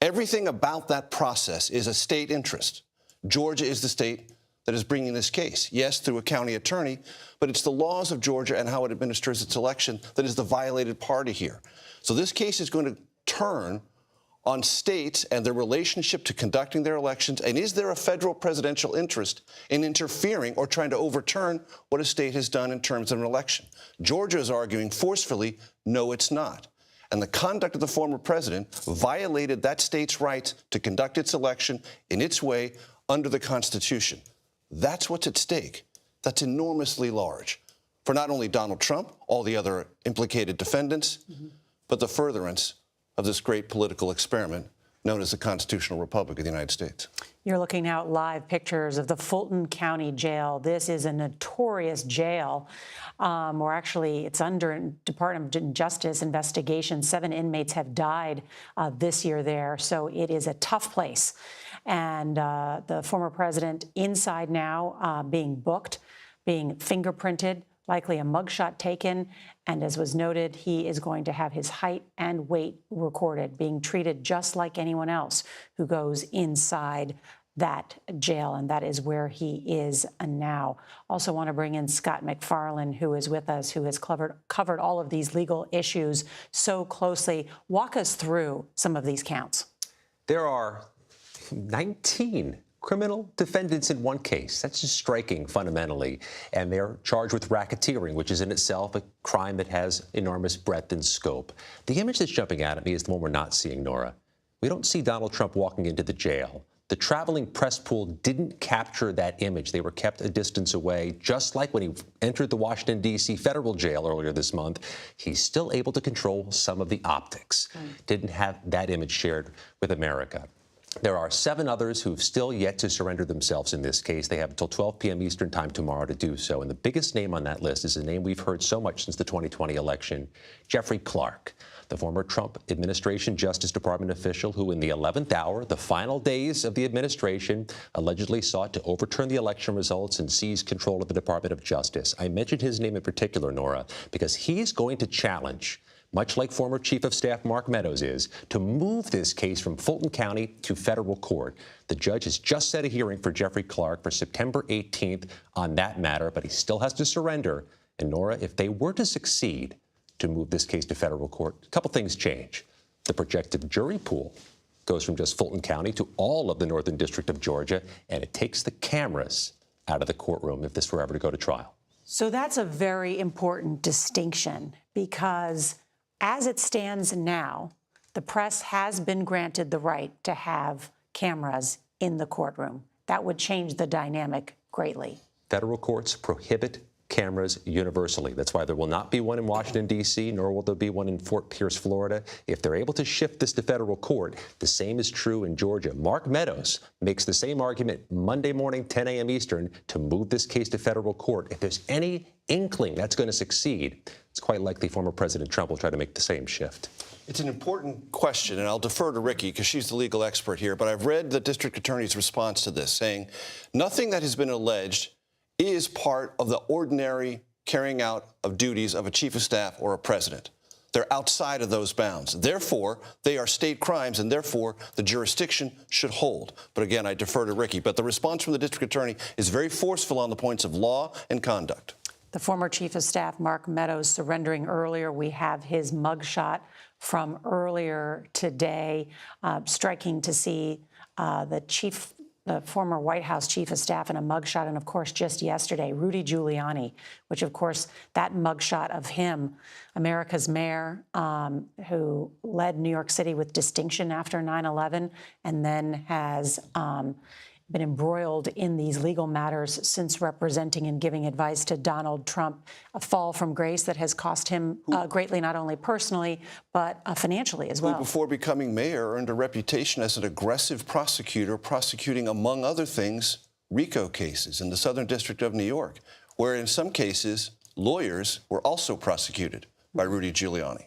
Everything about that process is a state interest. Georgia is the state that is bringing this case. Yes, through a county attorney, but it's the laws of Georgia and how it administers its election that is the violated party here. So this case is going to turn on states and their relationship to conducting their elections, and is there a federal presidential interest in interfering or trying to overturn what a state has done in terms of an election? Georgia is arguing forcefully, no, it's not. And the conduct of the former president violated that state's right to conduct its election in its way under the Constitution. That's what's at stake. That's enormously large for not only Donald Trump, all the other implicated defendants, but the furtherance of this great political experiment known as the Constitutional Republic of the United States. You're looking now at live pictures of the Fulton County Jail. This is a notorious jail, or actually it's under Department of Justice investigation. 7 inmates have died this year there, so it is a tough place. And the former president inside now, being booked, being fingerprinted, likely a mugshot taken, and as was noted, he is going to have his height and weight recorded, being treated just like anyone else who goes inside that jail, and that is where he is now. Also want to bring in Scott McFarland, who is with us, who has covered all of these legal issues so closely. Walk us through some of these counts. There are 19 criminal defendants in one case. That's just striking fundamentally. And they're charged with racketeering, which is in itself a crime that has enormous breadth and scope. The image that's jumping out at me is the one we're not seeing, Nora. We don't see Donald Trump walking into the jail. The traveling press pool didn't capture that image. They were kept a distance away, just like when he entered the Washington, D.C. federal jail earlier this month. He's still able to control some of the optics. Didn't have that image shared with America. There are 7 others who've still yet to surrender themselves in this case. They have until 12 p.m. Eastern time tomorrow to do so. And the biggest name on that list is a name we've heard so much since the 2020 election, Jeffrey Clark, the former Trump administration Justice Department official who in the 11th hour, the final days of the administration, allegedly sought to overturn the election results and seize control of the Department of Justice. I mentioned his name in particular, Nora, because he's going to challenge, much like former Chief of Staff Mark Meadows is, to move this case from Fulton County to federal court. The judge has just set a hearing for Jeffrey Clark for September 18th on that matter, but he still has to surrender. And Nora, if they were to succeed to move this case to federal court, a couple things change. The projected jury pool goes from just Fulton County to all of the Northern District of Georgia, and it takes the cameras out of the courtroom if this were ever to go to trial. So that's a very important distinction, because as it stands now, the press has been granted the right to have cameras in the courtroom. That would change the dynamic greatly. Federal courts prohibit cameras universally. That's why there will not be one in Washington, D.C., nor will there be one in Fort Pierce, Florida. If they're able to shift this to federal court, the same is true in Georgia. Mark Meadows makes the same argument Monday morning, 10 a.m. Eastern, to move this case to federal court. If there's any inkling that's going to succeed, it's quite likely former President Trump will try to make the same shift. It's an important question, and I'll defer to Ricky because she's the legal expert here, but I've read the district attorney's response to this, saying nothing that has been alleged is part of the ordinary carrying out of duties of a chief of staff or a president. They're outside of those bounds. Therefore, they are state crimes, and therefore the jurisdiction should hold. But again, I defer to Ricky. But the response from the district attorney is very forceful on the points of law and conduct. The former chief of staff, Mark Meadows, surrendering earlier. We have his mugshot from earlier today. Striking to see the former White House chief of staff in a mugshot. And of course, just yesterday, Rudy Giuliani, which of course, that mugshot of him, America's mayor, who led New York City with distinction after 9/11, and then has been embroiled in these legal matters since representing and giving advice to Donald Trump, a fall from grace that has cost him greatly, not only personally, but financially as well. Who, before becoming mayor, earned a reputation as an aggressive prosecutor, prosecuting, among other things, RICO cases in the Southern District of New York, where in some cases, lawyers were also prosecuted by Rudy Giuliani.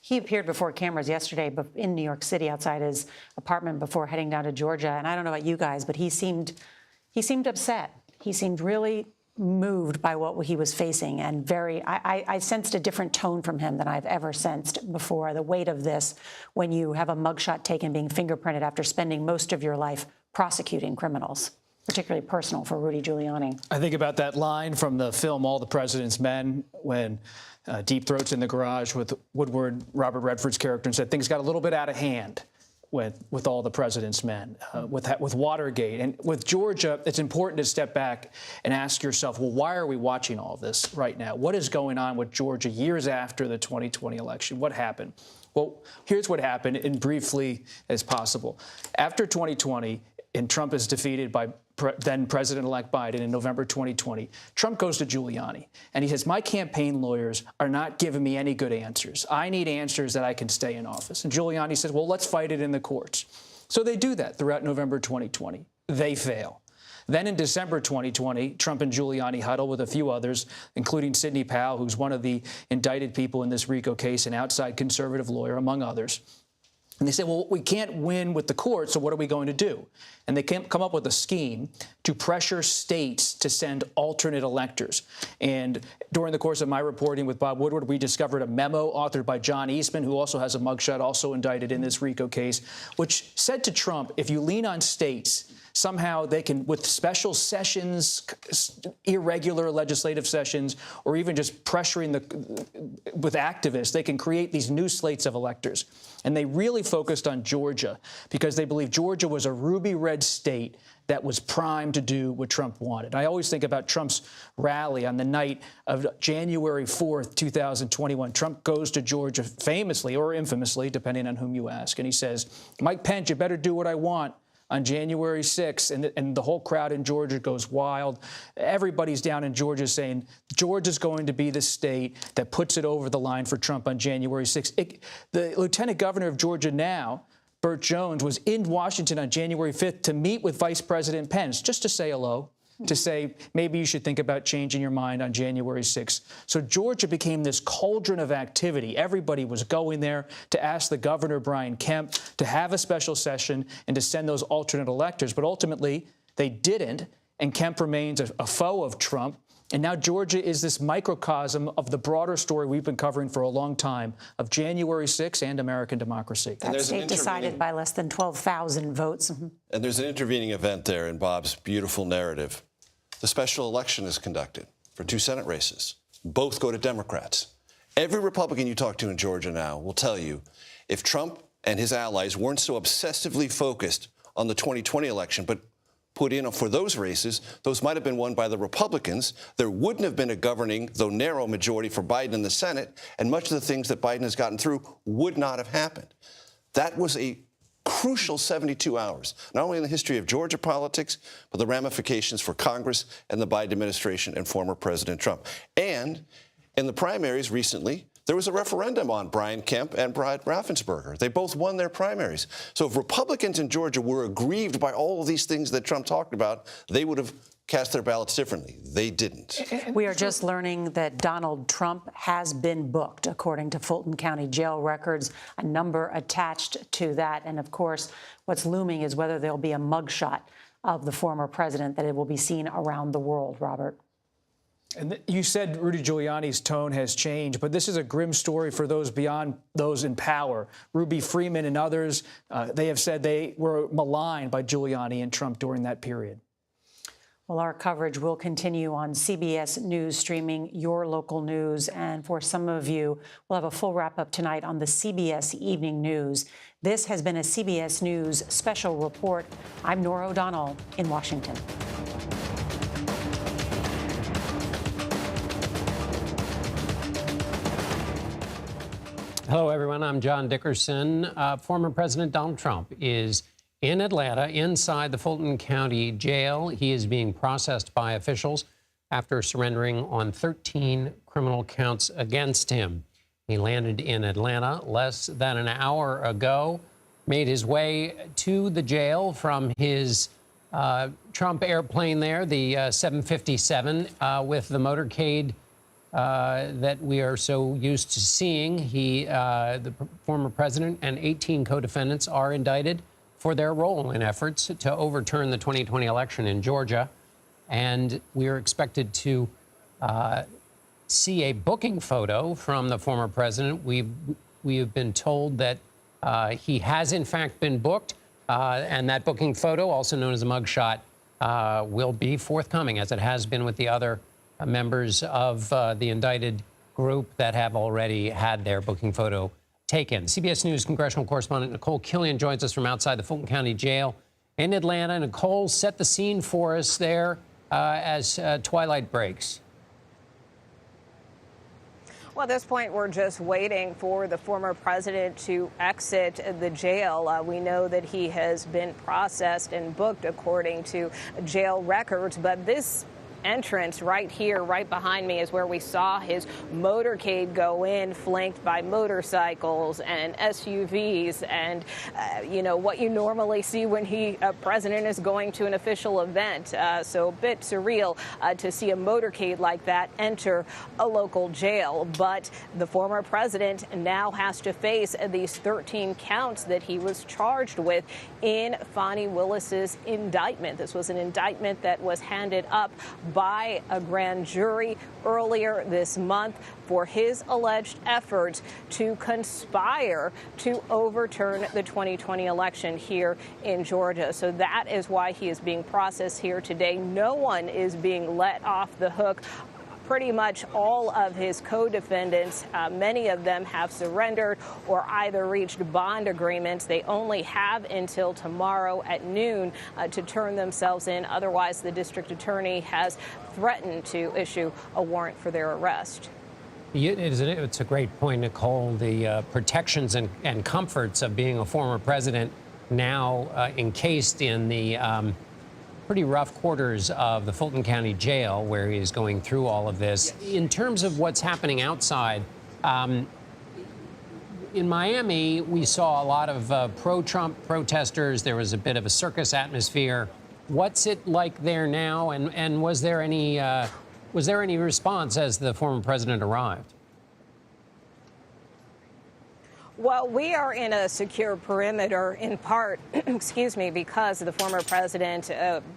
He appeared before cameras yesterday in New York City outside his apartment before heading down to Georgia. And I don't know about you guys, but he seemed upset. He seemed really moved by what he was facing, and I sensed a different tone from him than I've ever sensed before. The weight of this, when you have a mugshot taken, being fingerprinted after spending most of your life prosecuting criminals, particularly personal for Rudy Giuliani. I think about that line from the film All the President's Men when Deep Throat's in the garage with Woodward, Robert Redford's character, and said things got a little bit out of hand with All the President's Men, with Watergate. And with Georgia, it's important to step back and ask yourself, well, why are we watching all this right now? What is going on with Georgia years after the 2020 election? What happened? Well, here's what happened, and briefly as possible. After 2020, and Trump is defeated by then President-elect Biden in November 2020, Trump goes to Giuliani, and he says, my campaign lawyers are not giving me any good answers. I need answers that I can stay in office. And Giuliani says, well, let's fight it in the courts. So they do that throughout November 2020. They fail. Then in December 2020, Trump and Giuliani huddle with a few others, including Sidney Powell, who's one of the indicted people in this RICO case, an outside conservative lawyer, among others. And they say, well, we can't win with the court, so what are we going to do? And they come up with a scheme to pressure states to send alternate electors. And during the course of my reporting with Bob Woodward, we discovered a memo authored by John Eastman, who also has a mugshot, also indicted in this RICO case, which said to Trump, if you lean on states, somehow they can, with special sessions, irregular legislative sessions, or even just pressuring with activists, they can create these new slates of electors. And they really focused on Georgia because they believed Georgia was a ruby red state that was primed to do what Trump wanted. I always think about Trump's rally on the night of January 4th, 2021. Trump goes to Georgia famously or infamously, depending on whom you ask, and he says, Mike Pence, you better do what I want on January 6th, and the whole crowd in Georgia goes wild. Everybody's down in Georgia saying Georgia's going to be the state that puts it over the line for Trump on January 6th. The lieutenant governor of Georgia now, Burt Jones, was in Washington on January 5th to meet with Vice President Pence, just to say hello, to say maybe you should think about changing your mind on January 6th. So Georgia became this cauldron of activity. Everybody was going there to ask the governor, Brian Kemp, to have a special session and to send those alternate electors. But ultimately, they didn't, and Kemp remains a foe of Trump. And now Georgia is this microcosm of the broader story we've been covering for a long time of January 6th and American democracy. That state decided by less than 12,000 votes. And there's an intervening event there in Bob's beautiful narrative. The special election is conducted for 2 Senate races. Both go to Democrats. Every Republican you talk to in Georgia now will tell you if Trump and his allies weren't so obsessively focused on the 2020 election, but put in for those races, those might have been won by the Republicans. There wouldn't have been a governing, though narrow, majority for Biden in the Senate, and much of the things that Biden has gotten through would not have happened. That was a crucial 72 hours, not only in the history of Georgia politics, but the ramifications for Congress and the Biden administration and former President Trump. And in the primaries recently, there was a referendum on Brian Kemp and Brad Raffensperger. They both won their primaries. So if Republicans in Georgia were aggrieved by all of these things that Trump talked about, they would have cast their ballots differently. They didn't. We are just learning that Donald Trump has been booked, according to Fulton County jail records, a number attached to that. And of course, what's looming is whether there'll be a mugshot of the former president, that it will be seen around the world, Robert. And you said Rudy Giuliani's tone has changed, but this is a grim story for those beyond those in power. Ruby Freeman and others, they have said they were maligned by Giuliani and Trump during that period. Well, our coverage will continue on CBS News Streaming, your local news. And for some of you, we'll have a full wrap-up tonight on the CBS Evening News. This has been a CBS News special report. I'm Norah O'Donnell in Washington. Hello, everyone. I'm John Dickerson. Former President Donald Trump is in Atlanta, inside the Fulton County jail. He is being processed by officials after surrendering on 13 criminal counts against him. He landed in Atlanta less than an hour ago, made his way to the jail from his Trump airplane there, the 757, with the motorcade that we are so used to seeing. The former president and 18 co-defendants are indicted for their role in efforts to overturn the 2020 election in Georgia. And we are expected to see a booking photo from the former president. We have been told that he has, in fact, been booked. And that booking photo, also known as a mugshot, will be forthcoming, as it has been with the other members of the indicted group that have already had their booking photo taken. CBS News congressional correspondent Nicole Killian joins us from outside the Fulton County Jail in Atlanta. Nicole, set the scene for us there as twilight breaks. Well, at this point, we're just waiting for the former president to exit the jail. We know that he has been processed and booked according to jail records, but this entrance right here, right behind me, is where we saw his motorcade go in, flanked by motorcycles and SUVs and, what you normally see when a president is going to an official event. So a bit surreal to see a motorcade like that enter a local jail. But the former president now has to face these 13 counts that he was charged with in Fani Willis's indictment. This was an indictment that was handed up by a grand jury earlier this month for his alleged efforts to conspire to overturn the 2020 election here in Georgia. So that is why he is being processed here today. No one is being let off the hook. Pretty much all of his co-defendants, many of them have surrendered or either reached bond agreements. They only have until tomorrow at noon to turn themselves in. Otherwise, the district attorney has threatened to issue a warrant for their arrest. It's a great point, Nicole. The protections and comforts of being a former president now encased in the pretty rough quarters of the Fulton County Jail, where he is going through all of this. In terms of what's happening outside, in Miami, we saw a lot of pro-Trump protesters. There was a bit of a circus atmosphere. What's it like there now? And was there any response as the former president arrived? Well, we are in a secure perimeter in part, excuse me, because the former president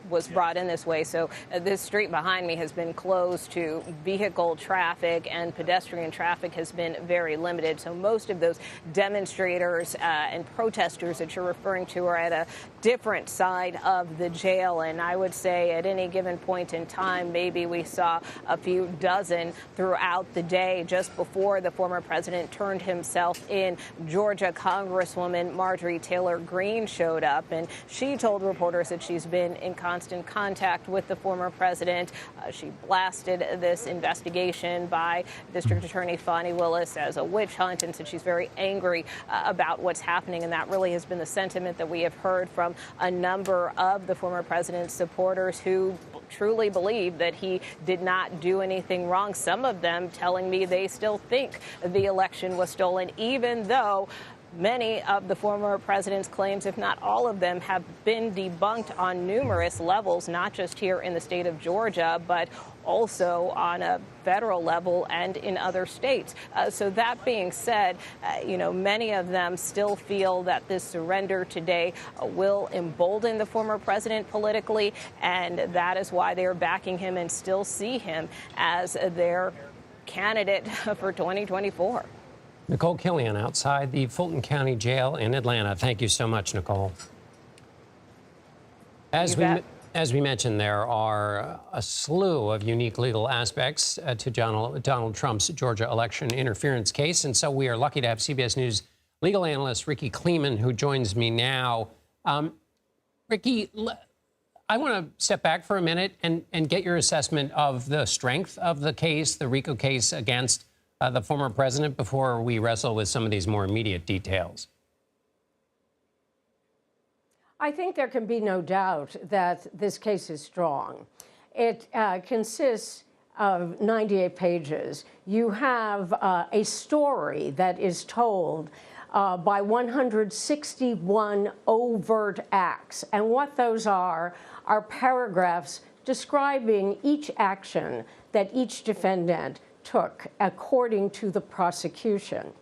was brought in this way. So this street behind me has been closed to vehicle traffic, and pedestrian traffic has been very limited. So most of those demonstrators and protesters that you're referring to are at a different side of the jail. And I would say at any given point in time, maybe we saw a few dozen throughout the day just before the former president turned himself in. Georgia Congresswoman Marjorie Taylor Greene showed up, and she told reporters that she's been in constant contact with the former president. She blasted this investigation by District Attorney Fani Willis as a witch hunt and said she's very angry about what's happening, and that really has been the sentiment that we have heard from a number of the former president's supporters who truly believe that he did not do anything wrong. Some of them telling me they still think the election was stolen, even though many of the former president's claims, if not all of them, have been debunked on numerous levels, not just here in the state of Georgia, but also on a federal level and in other states. So that being said, many of them still feel that this surrender today will embolden the former president politically, and that is why they're backing him and still see him as their candidate for 2024. Nicole Killian outside the Fulton County Jail in Atlanta. Thank you so much, Nicole. As we mentioned, there are a slew of unique legal aspects to Donald Trump's Georgia election interference case. And so we are lucky to have CBS News legal analyst Ricky Kleeman, who joins me now. Ricky, I want to step back for a minute and get your assessment of the strength of the case, the RICO case against the former president, before we wrestle with some of these more immediate details. I think there can be no doubt that this case is strong. It consists of 98 pages. You have a story that is told by 161 overt acts. And what those are paragraphs describing each action that each defendant took according to the prosecution.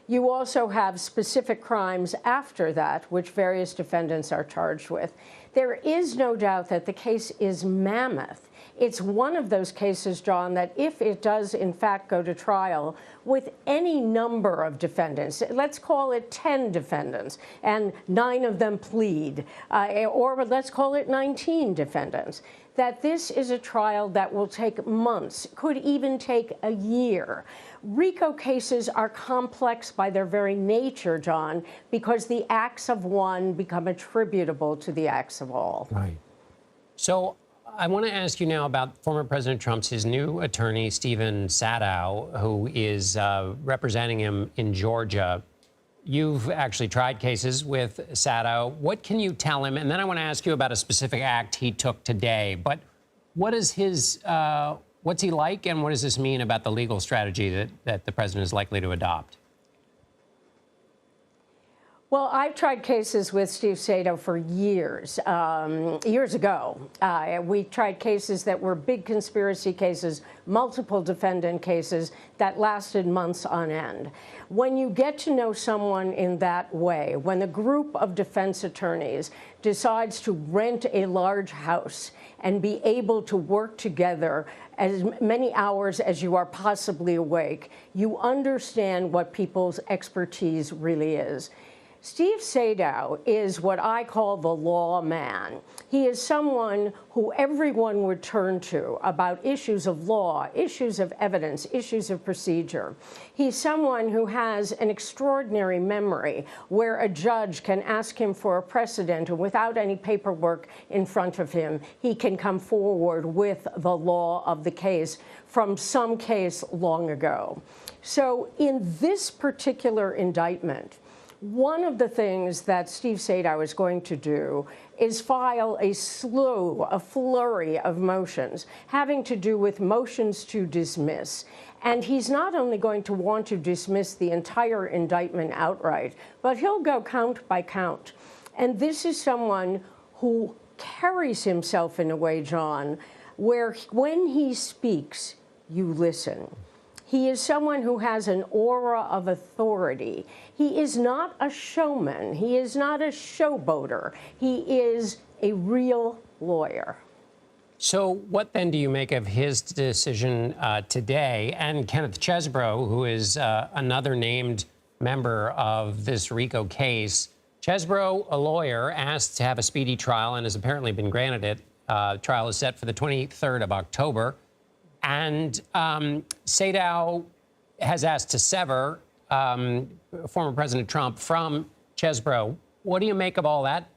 You also have specific crimes after that, which various defendants are charged with. There is no doubt that the case is mammoth. It's one of those cases, John, that if it does in fact go to trial with any number of defendants, let's call it 10 defendants, and 9 of them plead, or let's call it 19 defendants, that this is a trial that will take months, could even take a year. RICO cases are complex by their very nature, John, because the acts of one become attributable to the acts of all. Right. So I want to ask you now about former President Trump's, his new attorney, Stephen Sadow, who is representing him in Georgia. You've actually tried cases with Sadow. What can you tell him? And then I want to ask you about a specific act he took today. But what is his, what's he like, and what does this mean about the legal strategy that the president is likely to adopt? Well, I've tried cases with Steve Sadow for years. Years ago, we tried cases that were big conspiracy cases, multiple defendant cases that lasted months on end. When you get to know someone in that way, when a group of defense attorneys decides to rent a large house and be able to work together as many hours as you are possibly awake, you understand what people's expertise really is. Steve Sadow is what I call the law man. He is someone who everyone would turn to about issues of law, issues of evidence, issues of procedure. He's someone who has an extraordinary memory, where a judge can ask him for a precedent, and without any paperwork in front of him, he can come forward with the law of the case from some case long ago. So in this particular indictment, one of the things that Steve Sadow is going to do is file a flurry of motions having to do with motions to dismiss. And he's not only going to want to dismiss the entire indictment outright, but he'll go count by count. And this is someone who carries himself in a way, John, where when he speaks, you listen. He is someone who has an aura of authority. He is not a showman. He is not a showboater. He is a real lawyer. So what then do you make of his decision today? And Kenneth Chesebro, who is another named member of this RICO case. Chesebro, a lawyer, asked to have a speedy trial and has apparently been granted it. Trial is set for the 23rd of October. And Sadow has asked to sever former President Trump from Chesbrough. What do you make of all that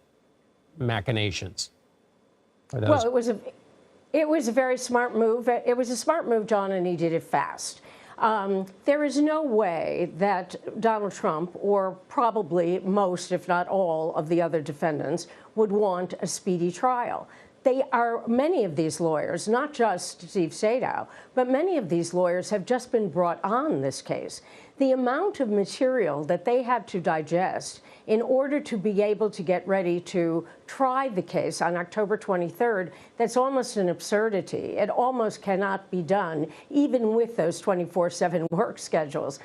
machinations? Well, it was a very smart move. It was a smart move, John, and he did it fast. There is no way that Donald Trump, or probably most, if not all, of the other defendants would want a speedy trial. Many of these lawyers, not just Steve Sadow, but many of these lawyers have just been brought on this case. The amount of material that they have to digest in order to be able to get ready to try the case on October 23rd, that's almost an absurdity. It almost cannot be done, even with those 24/7 work schedules.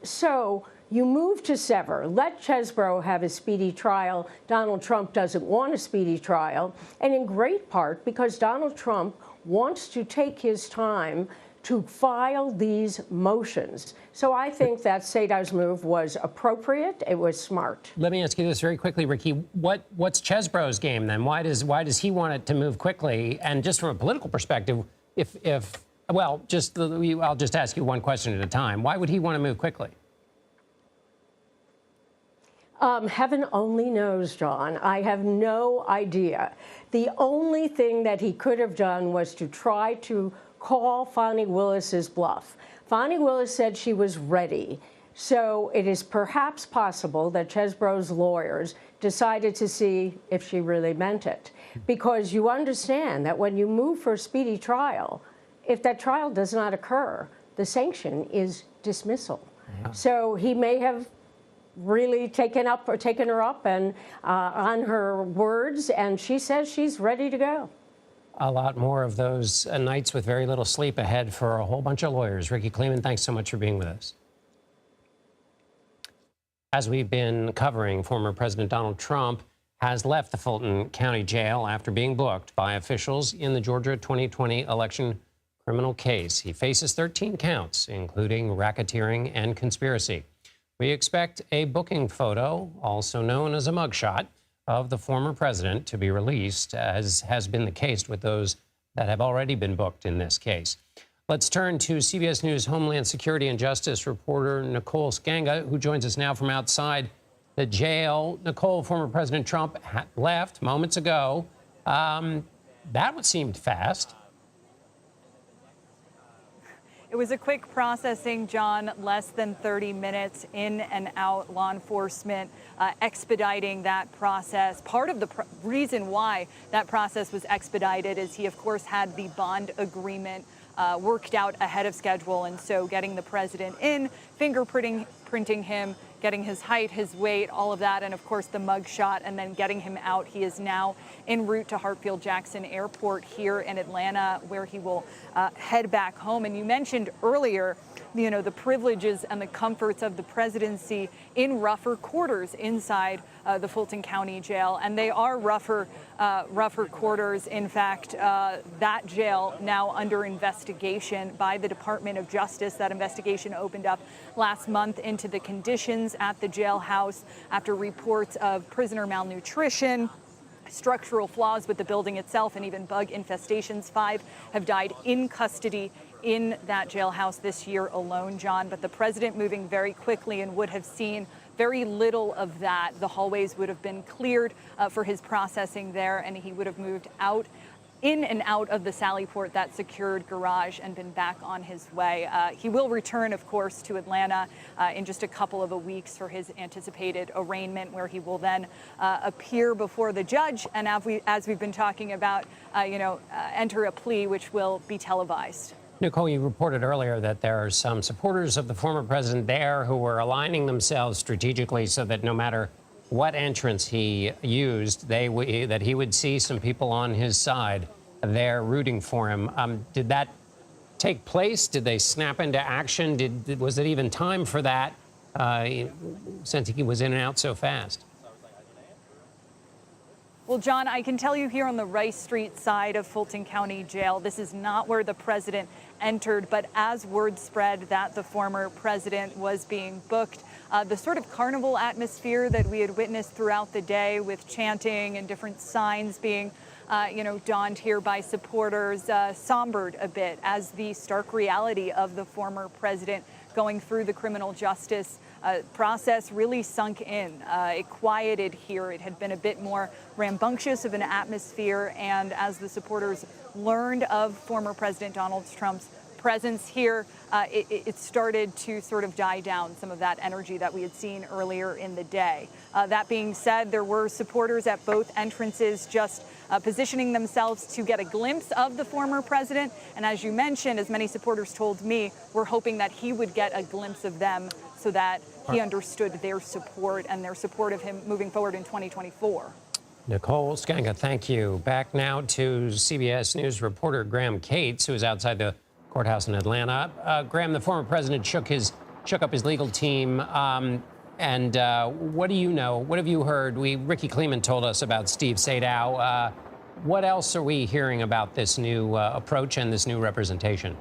So you move to sever. Let Chesbrough have a speedy trial. Donald Trump doesn't want a speedy trial, and in great part because Donald Trump wants to take his time to file these motions. So I think that Sadow's move was appropriate. It was smart. Let me ask you this very quickly, Ricky. What's Chesbrough's game then? Why does he want it to move quickly? And just from a political perspective, I'll just ask you one question at a time. Why would he want to move quickly? Heaven only knows, John. I have no idea. The only thing that he could have done was to try to call Fani Willis's bluff. Fani Willis said she was ready. So it is perhaps possible that Chesbrough's lawyers decided to see if she really meant it. Because you understand that when you move for a speedy trial, if that trial does not occur, the sanction is dismissal. Yeah. So he may have really taken her up and on her words, and she says she's ready to go. A lot more of those nights with very little sleep ahead for a whole bunch of lawyers. Ricky Kleeman, thanks so much for being with us. As we've been covering, former President Donald Trump has left the Fulton County Jail after being booked by officials in the Georgia 2020 election criminal case. He faces 13 counts, including racketeering and conspiracy. We expect a booking photo, also known as a mugshot, of the former president to be released, as has been the case with those that have already been booked in this case. Let's turn to CBS News Homeland Security and Justice reporter Nicole Skanga, who joins us now from outside the jail. Nicole, former President Trump left moments ago. That seemed fast. It was a quick processing, John, less than 30 minutes in and out, law enforcement expediting that process. Part of the reason why that process was expedited is he, of course, had the bond agreement worked out ahead of schedule. And so getting the president in, fingerprinting him, getting his height, his weight, all of that, and of course the mugshot, and then getting him out. He is now en route to Hartsfield-Jackson Airport here in Atlanta, where he will head back home. And you mentioned earlier, the privileges and the comforts of the presidency in rougher quarters inside the Fulton County Jail, and they are rougher quarters. In fact, that jail now under investigation by the Department of Justice. That investigation opened up last month into the conditions at the jailhouse after reports of prisoner malnutrition, structural flaws with the building itself, and even bug infestations. 5 have died in custody in that jailhouse this year alone, John. But the president moving very quickly and would have seen very little of that. The hallways would have been cleared for his processing there, and he would have moved in and out of the Sallyport, that secured garage, and been back on his way. He will return, of course, to Atlanta in just a couple of weeks for his anticipated arraignment, where he will then appear before the judge and, as we've been talking about, enter a plea which will be televised. Nicole, you reported earlier that there are some supporters of the former president there who were aligning themselves strategically so that no matter what entrance he used, that he would see some people on his side there rooting for him. Did that take place? Did they snap into action? Was it even time for that, since he was in and out so fast? Well, John, I can tell you here on the Rice Street side of Fulton County Jail, this is not where the president entered, but as word spread that the former president was being booked, the sort of carnival atmosphere that we had witnessed throughout the day with chanting and different signs being donned here by supporters, sombered a bit as the stark reality of the former president going through the criminal justice process really sunk in. It quieted here. It had been a bit more rambunctious of an atmosphere. And as the supporters learned of former President Donald Trump's presence here, it started to sort of die down, some of that energy that we had seen earlier in the day. That being said, there were supporters at both entrances just positioning themselves to get a glimpse of the former president. And as you mentioned, as many supporters told me, we're hoping that he would get a glimpse of them so that he understood their support and their support of him moving forward in 2024. Nicole Skanga, thank you. Back now to CBS News reporter Graham Cates, who is outside the courthouse in Atlanta. Graham, the former president shook up his legal team. And what do you know? What have you heard? Ricky Kleeman told us about Steve Sadow. What else are we hearing about this new approach and this new representation?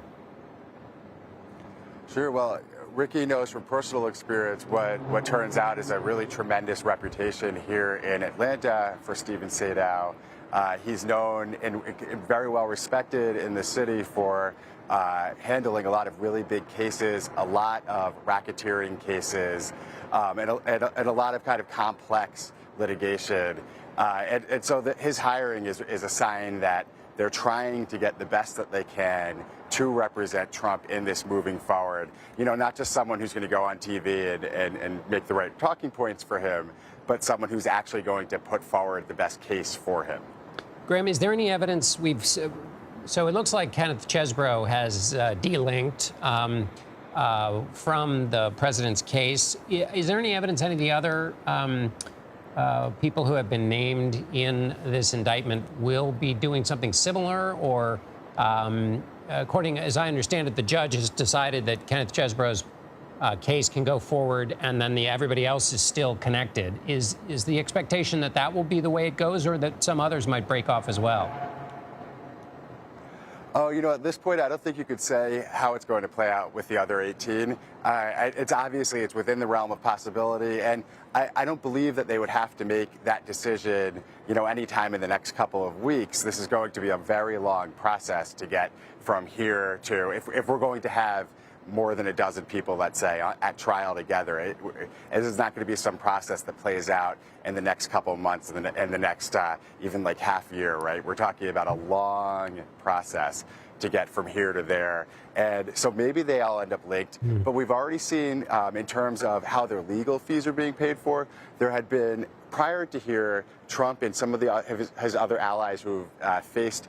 Sure. Well, Ricky knows from personal experience what turns out is a really tremendous reputation here in Atlanta for Stephen Sadow. He's known and very well respected in the city for handling a lot of really big cases, a lot of racketeering cases, and a lot of kind of complex litigation. And so his hiring is a sign that they're trying to get the best that they can to represent Trump in this moving forward. You know, not just someone who's going to go on TV and make the right talking points for him, but someone who's actually going to put forward the best case for him. Graham, is there any evidence so it looks like Kenneth Chesebro has delinked from the president's case. Is there any evidence any of the other people who have been named in this indictment will be doing something similar? Or, according, as I understand it, the judge has decided that Kenneth Chesebro's case can go forward, and then everybody else is still connected. Is the expectation that that will be the way it goes, or that some others might break off as well? Oh, you know, at this point, I don't think you could say how it's going to play out with the other 18. It's obviously within the realm of possibility, and I don't believe that they would have to make that decision, you know, anytime in the next couple of weeks. This is going to be a very long process to get from here to, if we're going to have more than a dozen people, let's say, at trial together. It is not going to be some process that plays out in the next couple of months and the next even like half year, right? We're talking about a long process to get from here to there. And so maybe they all end up linked. But we've already seen, in terms of how their legal fees are being paid for, there had been, prior to here, Trump and some of his other allies who've faced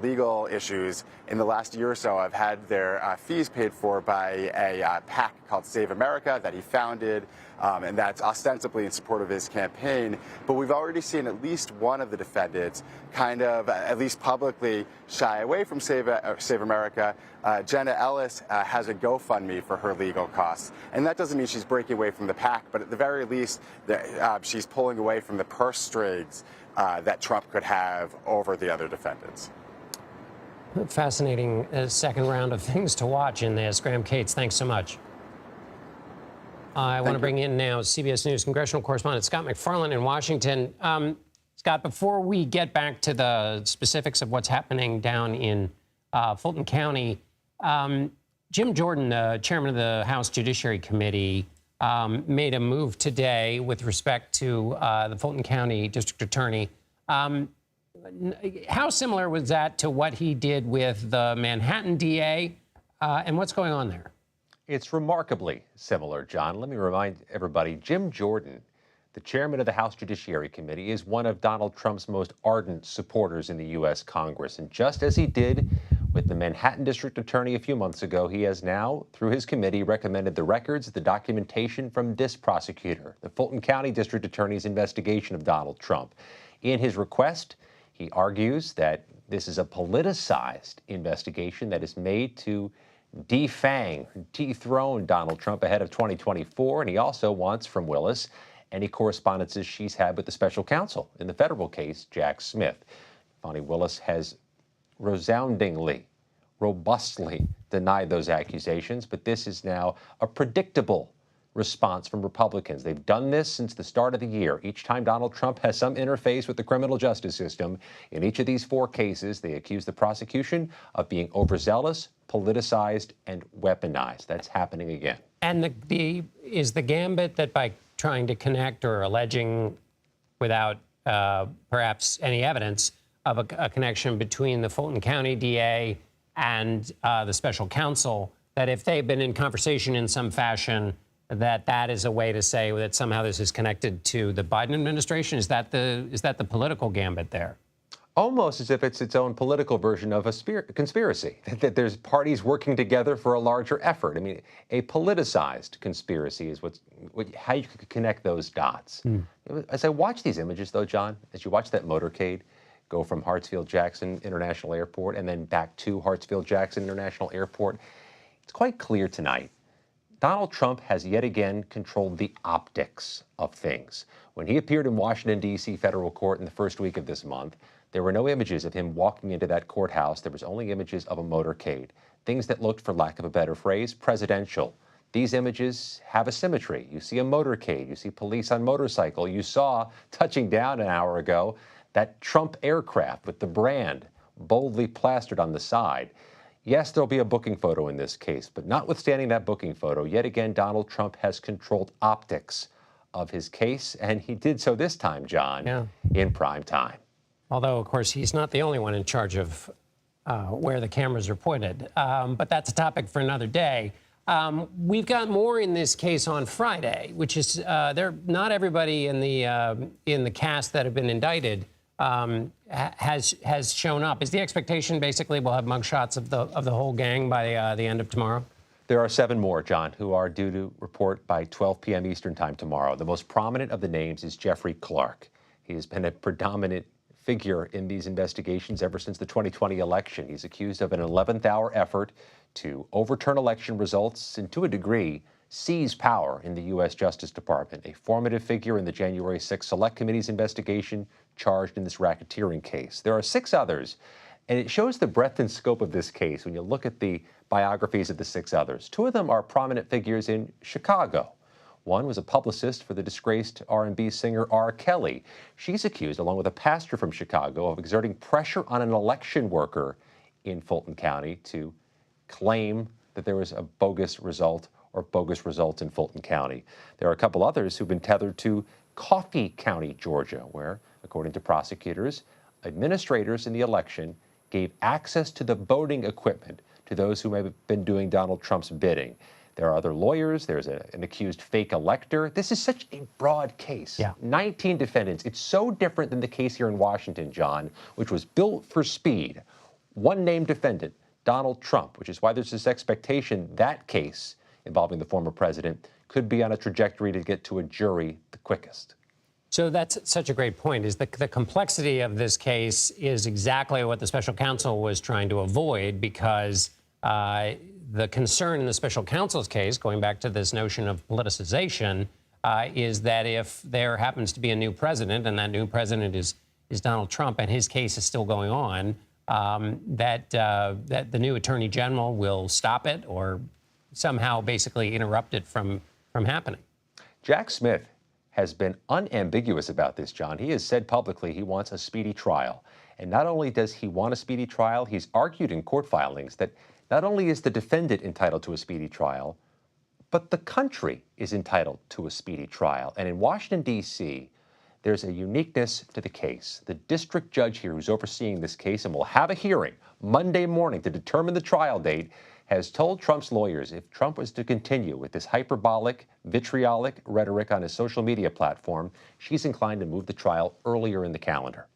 legal issues in the last year or so have had their fees paid for by a PAC called Save America that he founded, and that's ostensibly in support of his campaign. But we've already seen at least one of the defendants kind of, at least publicly, shy away from Save America. Jenna Ellis has a GoFundMe for her legal costs. And that doesn't mean she's breaking away from the PAC, but at the very least, she's pulling away from the purse strings that Trump could have over the other defendants. Fascinating second round of things to watch in this. Graham Cates, thanks so much. I want to bring in now CBS News congressional correspondent Scott McFarland in Washington. Scott, before we get back to the specifics of what's happening down in Fulton County, Jim Jordan, the chairman of the House Judiciary Committee, made a move today with respect to the Fulton County District Attorney. How similar was that to what he did with the Manhattan DA, and what's going on there? It's remarkably similar, John. Let me remind everybody, Jim Jordan, the chairman of the House Judiciary Committee, is one of Donald Trump's most ardent supporters in the U.S. Congress. And just as he did with the Manhattan District Attorney a few months ago, he has now, through his committee, recommended the records, the documentation from this prosecutor, the Fulton County District Attorney's investigation of Donald Trump. In his request, he argues that this is a politicized investigation that is made to dethrone Donald Trump ahead of 2024. And he also wants from Willis any correspondences she's had with the special counsel in the federal case, Jack Smith. Fani Willis has resoundingly, robustly denied those accusations, but this is now a predictable response from Republicans. They've done this since the start of the year. Each time Donald Trump has some interface with the criminal justice system, in each of these 4 cases, they accuse the prosecution of being overzealous, politicized, and weaponized. That's happening again. And is the gambit that by trying to connect or alleging without perhaps any evidence of a connection between the Fulton County DA and the special counsel, that if they've been in conversation in some fashion, that is a way to say that somehow this is connected to the Biden administration? Is that the political gambit there? Almost as if it's its own political version of a conspiracy, that there's parties working together for a larger effort. I mean, a politicized conspiracy is how you could connect those dots. As I watch these images, though, John, as you watch that motorcade go from Hartsfield-Jackson International Airport and then back to Hartsfield-Jackson International Airport, it's quite clear tonight Donald Trump has yet again controlled the optics of things. When he appeared in Washington, D.C. federal court in the first week of this month, there were no images of him walking into that courthouse. There was only images of a motorcade, things that looked, for lack of a better phrase, presidential. These images have a symmetry. You see a motorcade. You see police on motorcycle. You saw, touching down an hour ago, that Trump aircraft with the brand boldly plastered on the side. Yes, there'll be a booking photo in this case, but notwithstanding that booking photo, yet again, Donald Trump has controlled optics of his case, and he did so this time, John, in prime time. Although, of course, he's not the only one in charge of where the cameras are pointed. But that's a topic for another day. We've got more in this case on Friday, which is not everybody in the cast that have been indicted has shown up. Is the expectation basically we'll have mugshots of the whole gang by the end of tomorrow? There are 7 more, John, who are due to report by 12 p.m. Eastern time tomorrow. The most prominent of the names is Jeffrey Clark. He has been a predominant figure in these investigations ever since the 2020 election. He's accused of an 11th hour effort to overturn election results and, to a degree, seize power in the U.S. Justice Department, a formative figure in the January 6th Select Committee's investigation charged in this racketeering case. There are 6 others, and it shows the breadth and scope of this case when you look at the biographies of the 6 others. 2 of them are prominent figures in Chicago. One was a publicist for the disgraced R&B singer R. Kelly. She's accused, along with a pastor from Chicago, of exerting pressure on an election worker in Fulton County to claim that there was a bogus result or bogus results in Fulton County. There are a couple others who've been tethered to Coffee County, Georgia, where, according to prosecutors, administrators in the election gave access to the voting equipment to those who may have been doing Donald Trump's bidding. There are other lawyers. There's an accused fake elector. This is such a broad case. 19 defendants. It's so different than the case here in Washington, John, which was built for speed. One named defendant, Donald Trump, which is why there's this expectation that case involving the former president could be on a trajectory to get to a jury the quickest. So that's such a great point, is the complexity of this case is exactly what the special counsel was trying to avoid, because the concern in the special counsel's case, going back to this notion of politicization, is that if there happens to be a new president, and that new president is Donald Trump, and his case is still going on, that the new attorney general will stop it or somehow basically interrupt it from happening. Jack Smith has been unambiguous about this, John. He has said publicly he wants a speedy trial. And not only does he want a speedy trial, he's argued in court filings that not only is the defendant entitled to a speedy trial, but the country is entitled to a speedy trial. And in Washington, D.C., there's a uniqueness to the case. The district judge here who's overseeing this case and will have a hearing Monday morning to determine the trial date has told Trump's lawyers if Trump was to continue with this hyperbolic, vitriolic rhetoric on his social media platform, she's inclined to move the trial earlier in the calendar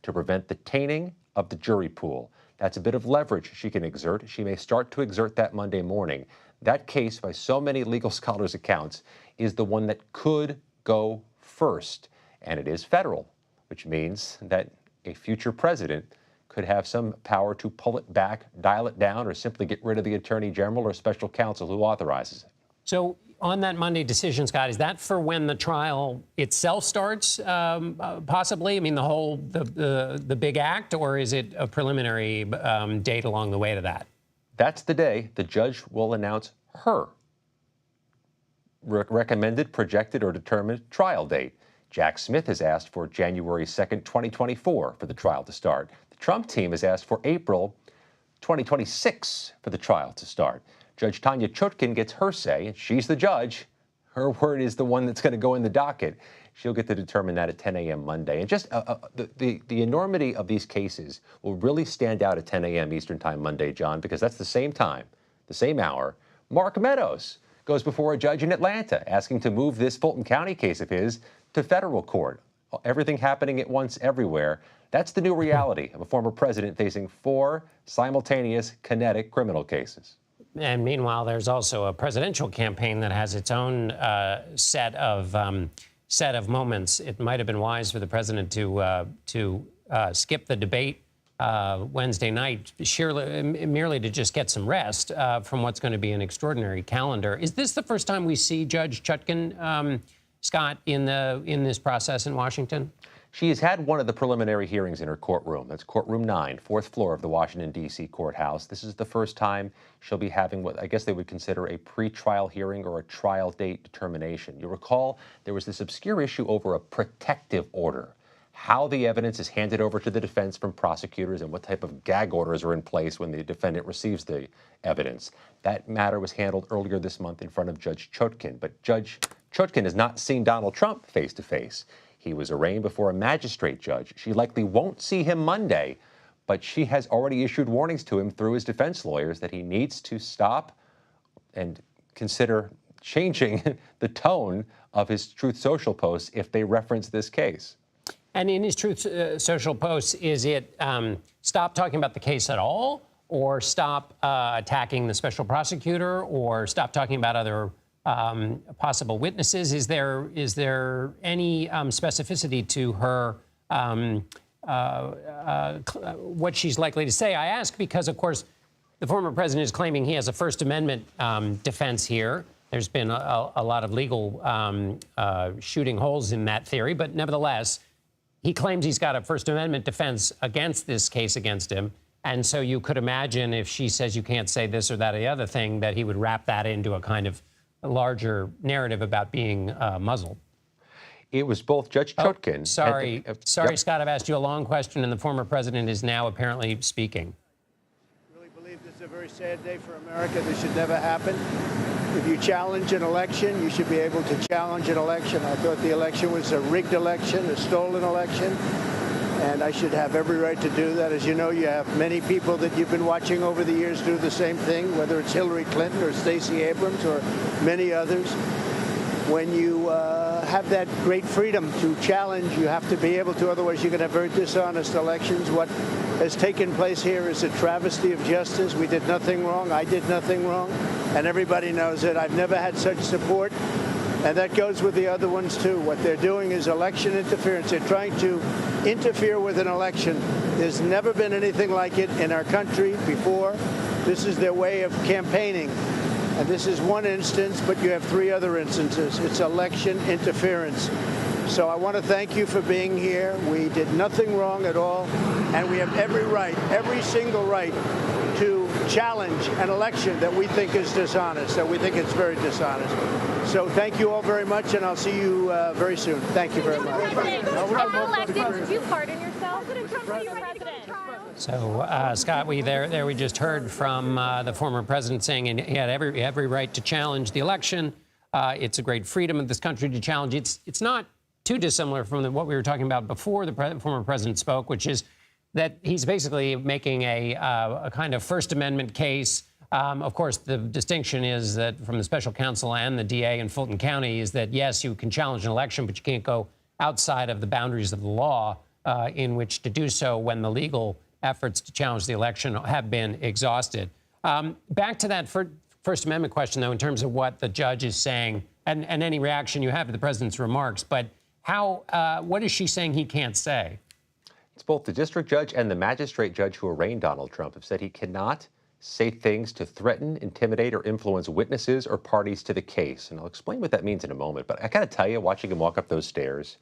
to prevent the tainting of the jury pool. That's a bit of leverage she can exert. She may start to exert that Monday morning. That case, by so many legal scholars' accounts, is the one that could go first. And it is federal, which means that a future president could have some power to pull it back, dial it down, or simply get rid of the attorney general or special counsel who authorizes it. So on that Monday decision, Scott, is that for when the trial itself starts, possibly? I mean, the big act, or is it a preliminary date along the way to that? That's the day the judge will announce her recommended, projected, or determined trial date. Jack Smith has asked for January 2nd, 2024 for the trial to start. The Trump team has asked for April 2026 for the trial to start. Judge Tanya Chutkan gets her say, and she's the judge. Her word is the one that's going to go in the docket. She'll get to determine that at 10 a.m. Monday. And just the enormity of these cases will really stand out at 10 a.m. Eastern Time Monday, John, because that's the same time, the same hour, Mark Meadows goes before a judge in Atlanta asking to move this Fulton County case of his to federal court. Everything happening at once everywhere. That's the new reality of a former president facing 4 simultaneous kinetic criminal cases. And meanwhile, there's also a presidential campaign that has its own set of moments. It might have been wise for the president to skip the debate Wednesday night, merely to just get some rest from what's going to be an extraordinary calendar. Is this the first time we see Judge Chutkan, Scott, in this process in Washington? She has had one of the preliminary hearings in her courtroom. That's courtroom 9, 4th floor of the Washington, D.C. courthouse. This is the first time she'll be having what I guess they would consider a pretrial hearing or a trial date determination. You'll recall there was this obscure issue over a protective order, how the evidence is handed over to the defense from prosecutors and what type of gag orders are in place when the defendant receives the evidence. That matter was handled earlier this month in front of Judge Chutkan, but Judge Chutkan has not seen Donald Trump face to face. He was arraigned before a magistrate judge. She likely won't see him Monday, but she has already issued warnings to him through his defense lawyers that he needs to stop and consider changing the tone of his Truth Social posts if they reference this case. And in his Truth Social posts, is it stop talking about the case at all, or stop attacking the special prosecutor, or stop talking about other possible witnesses? Is there any specificity to her what she's likely to say? I ask because, of course, the former president is claiming he has a First Amendment defense here. There's been a lot of legal shooting holes in that theory, but nevertheless, he claims he's got a First Amendment defense against this case against him. And so you could imagine if she says you can't say this or that or the other thing, that he would wrap that into a kind of a larger narrative about being muzzled. It was both Judge Chutkan. Sorry, Scott, I've asked you a long question, and the former president is now apparently speaking. I really believe this is a very sad day for America. This should never happen. If you challenge an election, you should be able to challenge an election. I thought the election was a rigged election, a stolen election, and I should have every right to do that. As you know, you have many people that you've been watching over the years do the same thing, whether it's Hillary Clinton or Stacey Abrams or many others. When you have that great freedom to challenge, you have to be able to, otherwise you're going to have very dishonest elections. What has taken place here is a travesty of justice. We did nothing wrong. I did nothing wrong. And everybody knows it. I've never had such support. And that goes with the other ones, too. What they're doing is election interference. They're trying to interfere with an election. There's never been anything like it in our country before. This is their way of campaigning. And this is one instance, but you have 3 other instances. It's election interference. So I want to thank you for being here. We did nothing wrong at all. And we have every right, every single right, to challenge an election that we think is dishonest, that we think it's very dishonest. So thank you all very much, and I'll see you very soon. Thank you very much. Did you pardon yourself? So, Scott, we just heard from the former president saying he had every right to challenge the election. It's a great freedom of this country to challenge. It's not too dissimilar from what we were talking about before the former president spoke, which is that he's basically making a kind of First Amendment case. Of course, the distinction is that from the special counsel and the DA in Fulton County is that, yes, you can challenge an election, but you can't go outside of the boundaries of the law in which to do so when the legal efforts to challenge the election have been exhausted. Back to that First Amendment question, though, in terms of what the judge is saying and any reaction you have to the president's remarks, but what is she saying he can't say? It's both the district judge and the magistrate judge who arraigned Donald Trump have said he cannot say things to threaten, intimidate, or influence witnesses or parties to the case. And I'll explain what that means in a moment. But I got to tell you, watching him walk up those stairs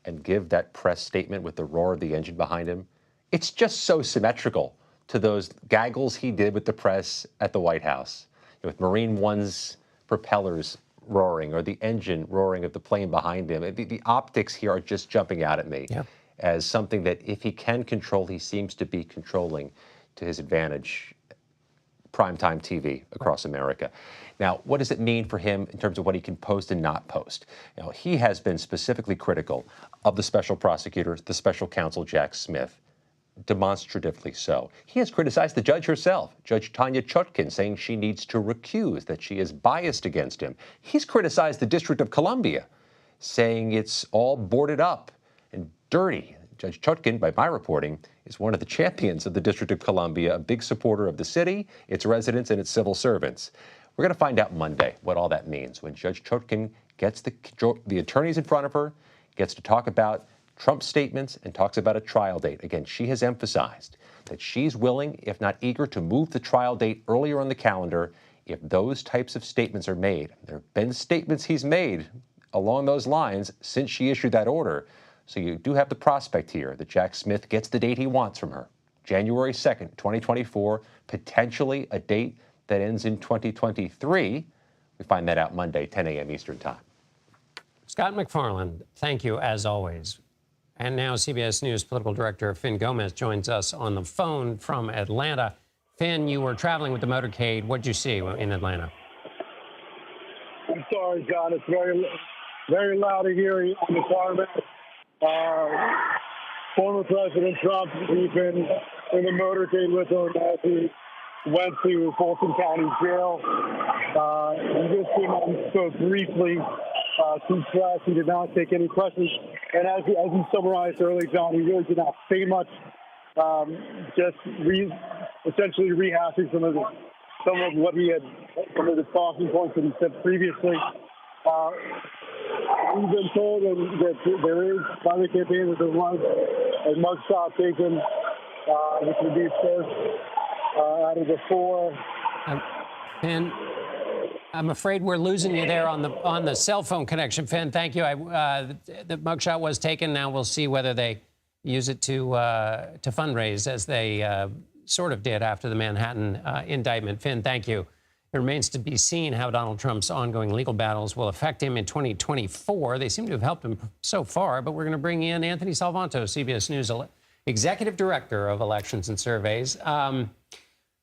and give that press statement with the roar of the engine behind him, it's just so symmetrical to those gaggles he did with the press at the White House, with Marine One's propellers roaring or the engine roaring of the plane behind him. The optics here are just jumping out at me as something that if he can control, he seems to be controlling to his advantage primetime TV across America. Now, what does it mean for him in terms of what he can post and not post? You know, he has been specifically critical of the special prosecutor, the special counsel, Jack Smith, demonstratively so. He has criticized the judge herself, Judge Tanya Chutkan, saying she needs to recuse, that she is biased against him. He's criticized the District of Columbia, saying it's all boarded up and dirty. Judge Chutkan, by my reporting, is one of the champions of the District of Columbia, a big supporter of the city, its residents, and its civil servants. We're going to find out Monday what all that means when Judge Chutkan gets the attorneys in front of her, gets to talk about Trump's statements and talks about a trial date. Again, she has emphasized that she's willing, if not eager, to move the trial date earlier on the calendar if those types of statements are made. There have been statements he's made along those lines since she issued that order. So you do have the prospect here that Jack Smith gets the date he wants from her, January 2nd, 2024, potentially a date that ends in 2023. We find that out Monday, 10 a.m. Eastern Time. Scott MacFarlane, thank you as always. And now CBS News political director Finn Gomez joins us on the phone from Atlanta. Finn, you were traveling with the motorcade. What did you see in Atlanta? I'm sorry, John. It's very loud here on the Paramount. Former President Trump, we've been in the motorcade with him as he went to Fulton County Jail. He just came out and spoke briefly to press. He did not take any questions. And as he summarized earlier, John, he really did not say much. Essentially rehashing some of the talking points that he said previously. We've been told that there is, by the campaign, that there was a mugshot taken, which would be first out of the four. Finn, I'm afraid we're losing you there on the cell phone connection. Finn, thank you. The mugshot was taken. Now we'll see whether they use it to fundraise, as they sort of did after the Manhattan indictment. Finn, thank you. It remains to be seen how Donald Trump's ongoing legal battles will affect him in 2024. They seem to have helped him so far, but we're going to bring in Anthony Salvanto, CBS News Executive Director of Elections and Surveys.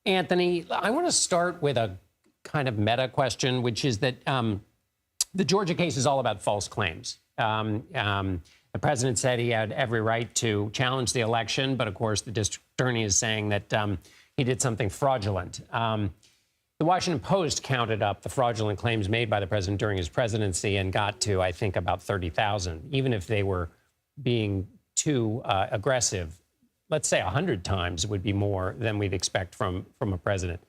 Anthony, I want to start with a kind of meta question, which is that the Georgia case is all about false claims. The president said he had every right to challenge the election, but of course the district attorney is saying that he did something fraudulent. The Washington Post counted up the fraudulent claims made by the president during his presidency and got to, I think, about 30,000, even if they were being too aggressive. Let's say 100 times would be more than we'd expect from a president.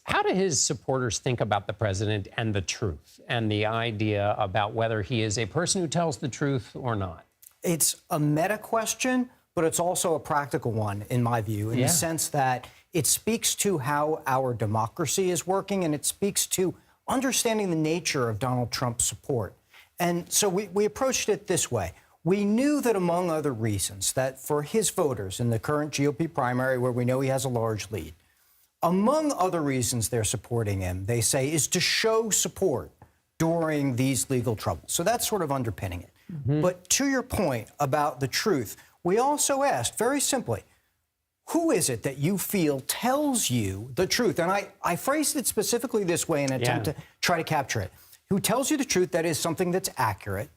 How do his supporters think about the president and the truth and the idea about whether he is a person who tells the truth or not? It's a meta question, but it's also a practical one, in my view, in the sense that it speaks to how our democracy is working, and it speaks to understanding the nature of Donald Trump's support. And so we approached it this way. We knew that, among other reasons, that for his voters in the current GOP primary, where we know he has a large lead, among other reasons they're supporting him, they say, is to show support during these legal troubles. So that's sort of underpinning it. Mm-hmm. But to your point about the truth, we also asked, very simply, who is it that you feel tells you the truth? And I phrased it specifically this way in an attempt to try to capture it. Who tells you the truth, that is something that's accurate,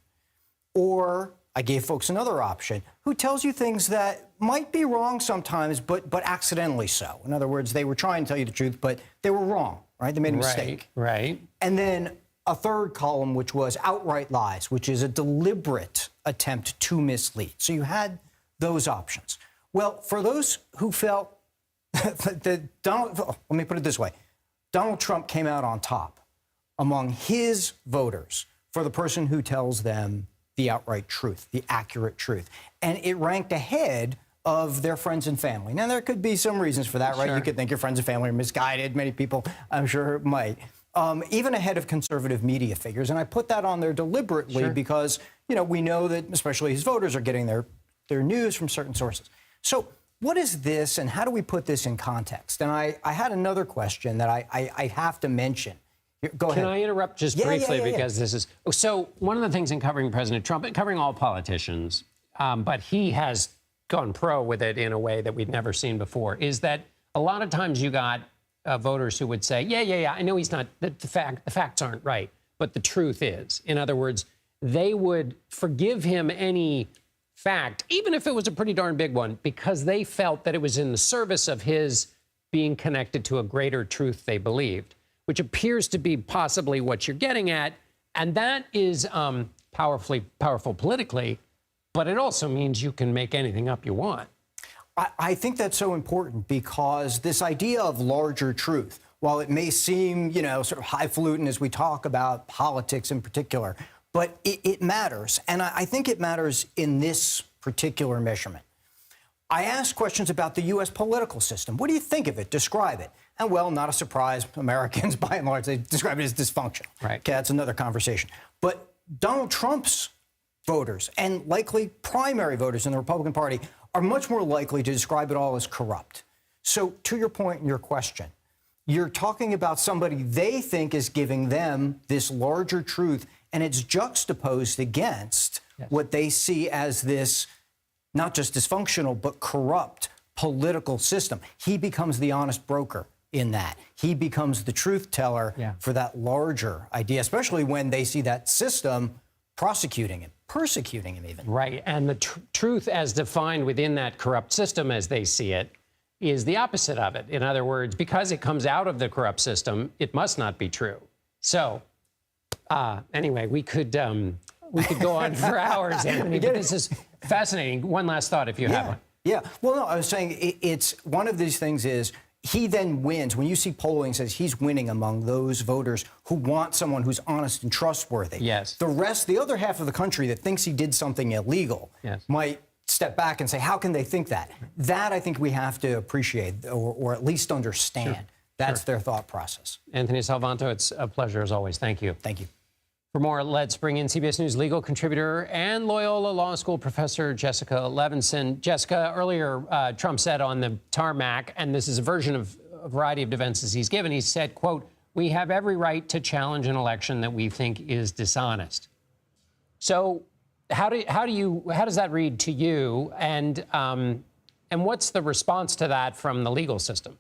or I gave folks another option, who tells you things that might be wrong sometimes, but accidentally so. In other words, they were trying to tell you the truth, but they were wrong, right? They made a mistake. Right. And then a third column, which was outright lies, which is a deliberate attempt to mislead. So you had those options. Well, for those who felt that let me put it this way. Donald Trump came out on top among his voters for the person who tells them the outright truth, the accurate truth. And it ranked ahead of their friends and family. Now, there could be some reasons for that, right? Sure. You could think your friends and family are misguided. Many people, I'm sure, might. Even ahead of conservative media figures. And I put that on there deliberately because, we know that especially his voters are getting their news from certain sources. So what is this, and how do we put this in context? And I had another question that I have to mention Go ahead. Can I interrupt just briefly because this is so one of the things in covering President Trump and covering all politicians, but he has gone pro with it in a way that we've never seen before, is that a lot of times you got voters who would say, yeah, I know he's not, the facts aren't right, but the truth is. In other words, they would forgive him any fact, even if it was a pretty darn big one, because they felt that it was in the service of his being connected to a greater truth they believed, which appears to be possibly what you're getting at. And that is powerful politically, but it also means you can make anything up you want. I think that's so important because this idea of larger truth, while it may seem, sort of highfalutin as we talk about politics in particular, but it matters. And I think it matters in this particular measurement. I asked questions about the U.S. political system. What do you think of it? Describe it. And, well, not a surprise. Americans, by and large, they describe it as dysfunctional. Right. Okay, that's another conversation. But Donald Trump's voters and likely primary voters in the Republican Party are much more likely to describe it all as corrupt. So to your point in your question, you're talking about somebody they think is giving them this larger truth, and it's juxtaposed against what they see as this not just dysfunctional, but corrupt political system. He becomes the honest broker in that. He becomes the truth teller for that larger idea, especially when they see that system prosecuting him, persecuting him even. Right. And the truth as defined within that corrupt system as they see it is the opposite of it. In other words, because it comes out of the corrupt system, it must not be true. So anyway, we could go on for hours, Anthony, but this is fascinating. One last thought, if you have one. Yeah. Well, no, I was saying it's one of these things is he then wins. When you see polling says he's winning among those voters who want someone who's honest and trustworthy. Yes. The other half of the country that thinks he did something illegal might step back and say, how can they think that? That I think we have to appreciate or at least understand. Sure. That's their thought process. Anthony Salvanto, it's a pleasure as always. Thank you. Thank you. For more, let's bring in CBS News legal contributor and Loyola Law School professor Jessica Levinson. Jessica, earlier Trump said on the tarmac, and this is a version of a variety of defenses he's given, he said, quote, "We have every right to challenge an election that we think is dishonest." So how does that read to you? And what's the response to that from the legal system?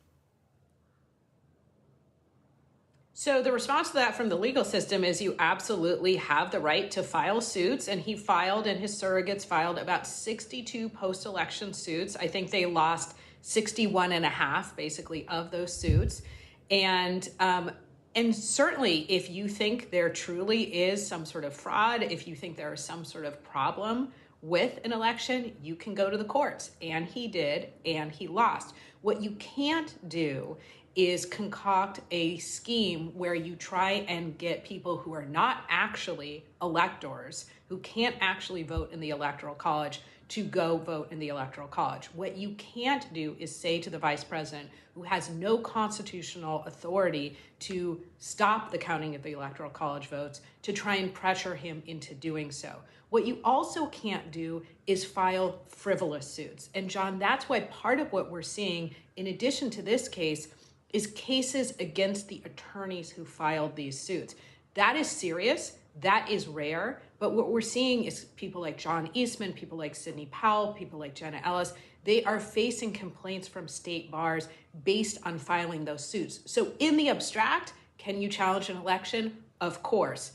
So the response to that from the legal system is you absolutely have the right to file suits. And he filed and his surrogates filed about 62 post-election suits. I think they lost 61 and a half, basically, of those suits. And certainly, if you think there truly is some sort of fraud, if you think there is some sort of problem with an election, you can go to the courts. And he did, and he lost. What you can't do is concoct a scheme where you try and get people who are not actually electors, who can't actually vote in the Electoral College, to go vote in the Electoral College. What you can't do is say to the vice president, who has no constitutional authority to stop the counting of the Electoral College votes, to try and pressure him into doing so. What you also can't do is file frivolous suits. And John, that's why part of what we're seeing, in addition to this case, is cases against the attorneys who filed these suits. That is serious, that is rare, but what we're seeing is people like John Eastman, people like Sidney Powell, people like Jenna Ellis, they are facing complaints from state bars based on filing those suits. So in the abstract, can you challenge an election? Of course.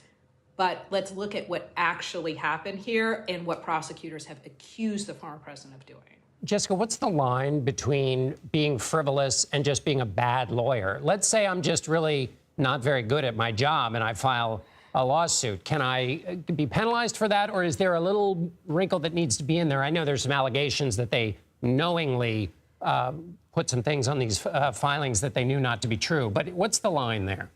But let's look at what actually happened here and what prosecutors have accused the former president of doing. Jessica, what's the line between being frivolous and just being a bad lawyer? Let's say I'm just really not very good at my job and I file a lawsuit. Can I be penalized for that? Or is there a little wrinkle that needs to be in there? I know there's some allegations that they knowingly put some things on these filings that they knew not to be true. But what's the line there?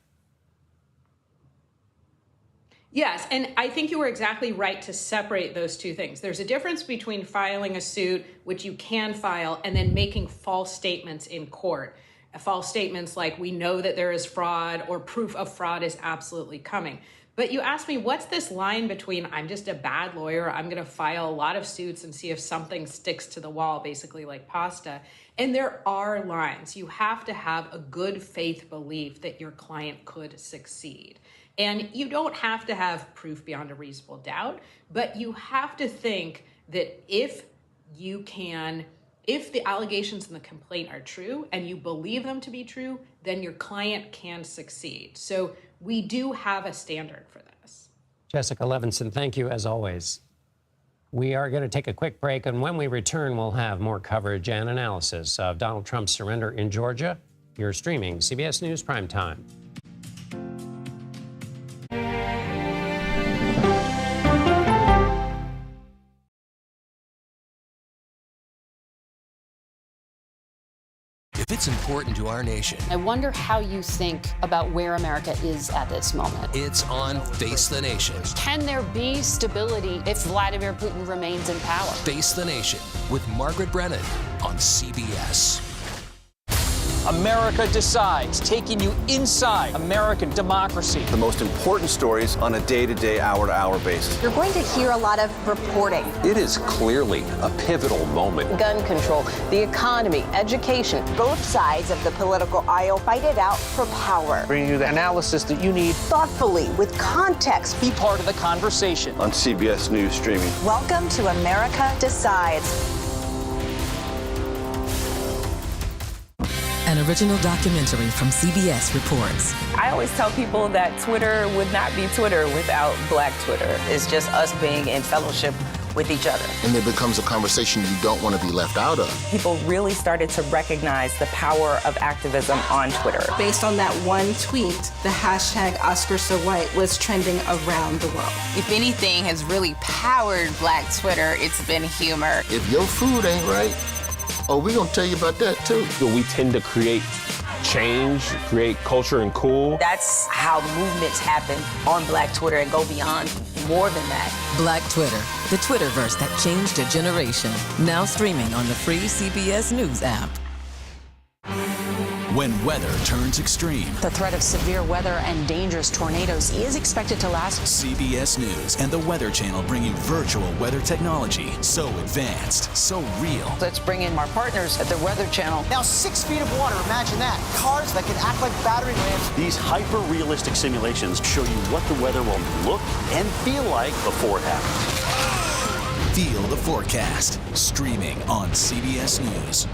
Yes, and I think you were exactly right to separate those two things. There's a difference between filing a suit, which you can file, and then making false statements in court. False statements like, we know that there is fraud, or proof of fraud is absolutely coming. But you asked me, what's this line between I'm just a bad lawyer, I'm going to file a lot of suits and see if something sticks to the wall, basically like pasta. And there are lines. You have to have a good faith belief that your client could succeed. And you don't have to have proof beyond a reasonable doubt, but you have to think that if the allegations in the complaint are true and you believe them to be true, then your client can succeed. So we do have a standard for this. Jessica Levinson, thank you as always. We are going to take a quick break, and when we return, we'll have more coverage and analysis of Donald Trump's surrender in Georgia. You're streaming CBS News Primetime. If it's important to our nation, I wonder how you think about where America is at this moment. it's on Face the Nation. Can there be stability if Vladimir Putin remains in power? Face the Nation with Margaret Brennan on CBS. America Decides, taking you inside American democracy. The most important stories on a day-to-day, hour-to-hour basis. You're going to hear a lot of reporting. It is clearly a pivotal moment. Gun control, the economy, education. Both sides of the political aisle fight it out for power. Bringing you the analysis that you need. Thoughtfully, with context. Be part of the conversation. On CBS News Streaming. Welcome to America Decides. An original documentary from CBS reports. I always tell people that Twitter would not be Twitter without Black Twitter. It's just us being in fellowship with each other. And it becomes a conversation you don't want to be left out of. People really started to recognize the power of activism on Twitter. Based on that one tweet, the hashtag Oscar So White was trending around the world. If anything has really powered Black Twitter, it's been humor. If your food ain't right, we're going to tell you about that, too. We tend to create change, create culture and cool. That's how movements happen on Black Twitter and go beyond more than that. Black Twitter, the Twitterverse that changed a generation. Now streaming on the free CBS News app. When weather turns extreme, The threat of severe weather and dangerous tornadoes is expected to last. CBS News and the Weather Channel bringing virtual weather technology so advanced, so real. Let's bring in our partners at the Weather Channel. Now 6 feet of water, imagine that. Cars that can act like battery lamps. These hyper-realistic simulations show you what the weather will look and feel like before it happens. Feel the forecast, streaming on CBS News.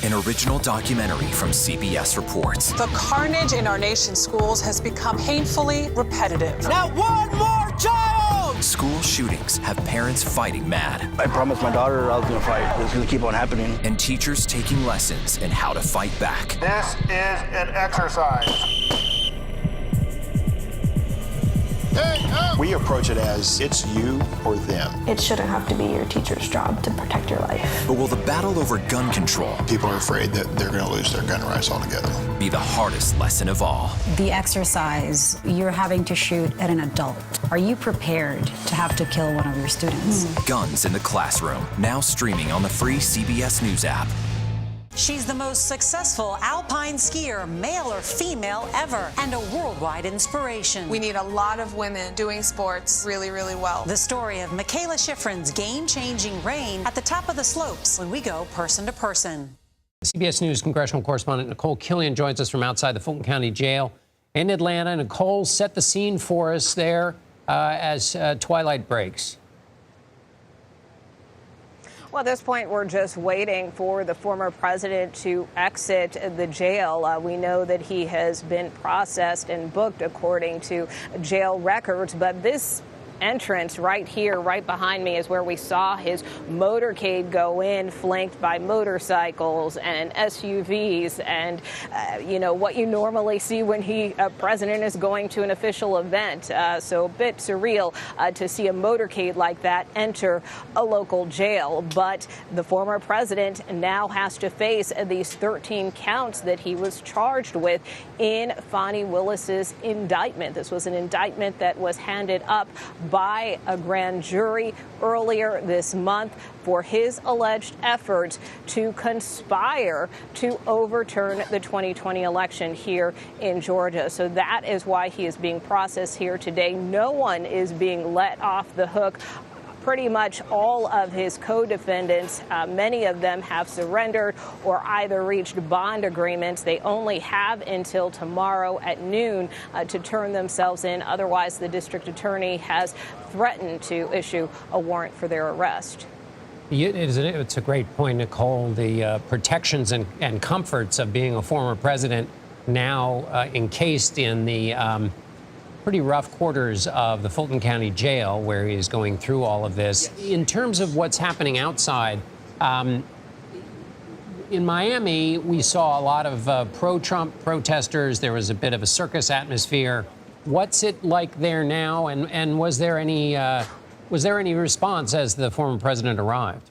An original documentary from CBS reports. The carnage in our nation's schools has become painfully repetitive. Now one more child! School shootings have parents fighting mad. I promised my daughter I was going to fight. It was going to keep on happening. And teachers taking lessons in how to fight back. This is an exercise. We approach it as it's you or them. It shouldn't have to be your teacher's job to protect your life. But will the battle over gun control, People are afraid that they're going to lose their gun rights altogether. be the hardest lesson of all? The exercise, you're having to shoot at an adult. Are you prepared to have to kill one of your students? Guns in the Classroom, now streaming on the free CBS News app. She's the most successful alpine skier, male or female, ever, and a worldwide inspiration. We need a lot of women doing sports really, really well. The story of Michaela Schifrin's game-changing reign at the top of the slopes when we go person to person. CBS News congressional correspondent Nicole Killian joins us from outside the Fulton County Jail in Atlanta. Nicole, set the scene for us there as twilight breaks. Well, at this point, we're just waiting for the former president to exit the jail. We know that he has been processed and booked according to jail records, but this entrance right here, right behind me, is where we saw his motorcade go in, flanked by motorcycles and SUVs and, what you normally see when a president is going to an official event. So a bit surreal to see a motorcade like that enter a local jail. But the former president now has to face these 13 counts that he was charged with in Fani Willis's indictment. This was an indictment that was handed up by a grand jury earlier this month for his alleged efforts to conspire to overturn the 2020 election here in Georgia. So that is why he is being processed here today. No one is being let off the hook. Pretty much all of his co-defendants, many of them have surrendered or either reached bond agreements. They only have until tomorrow at noon to turn themselves in. Otherwise, the district attorney has threatened to issue a warrant for their arrest. It's a great point, Nicole. The protections and comforts of being a former president now encased in the pretty rough quarters of the Fulton County Jail, where he is going through all of this. In terms of what's happening outside, in Miami, we saw a lot of pro-Trump protesters. There was a bit of a circus atmosphere. What's it like there now? And was there any response as the former president arrived?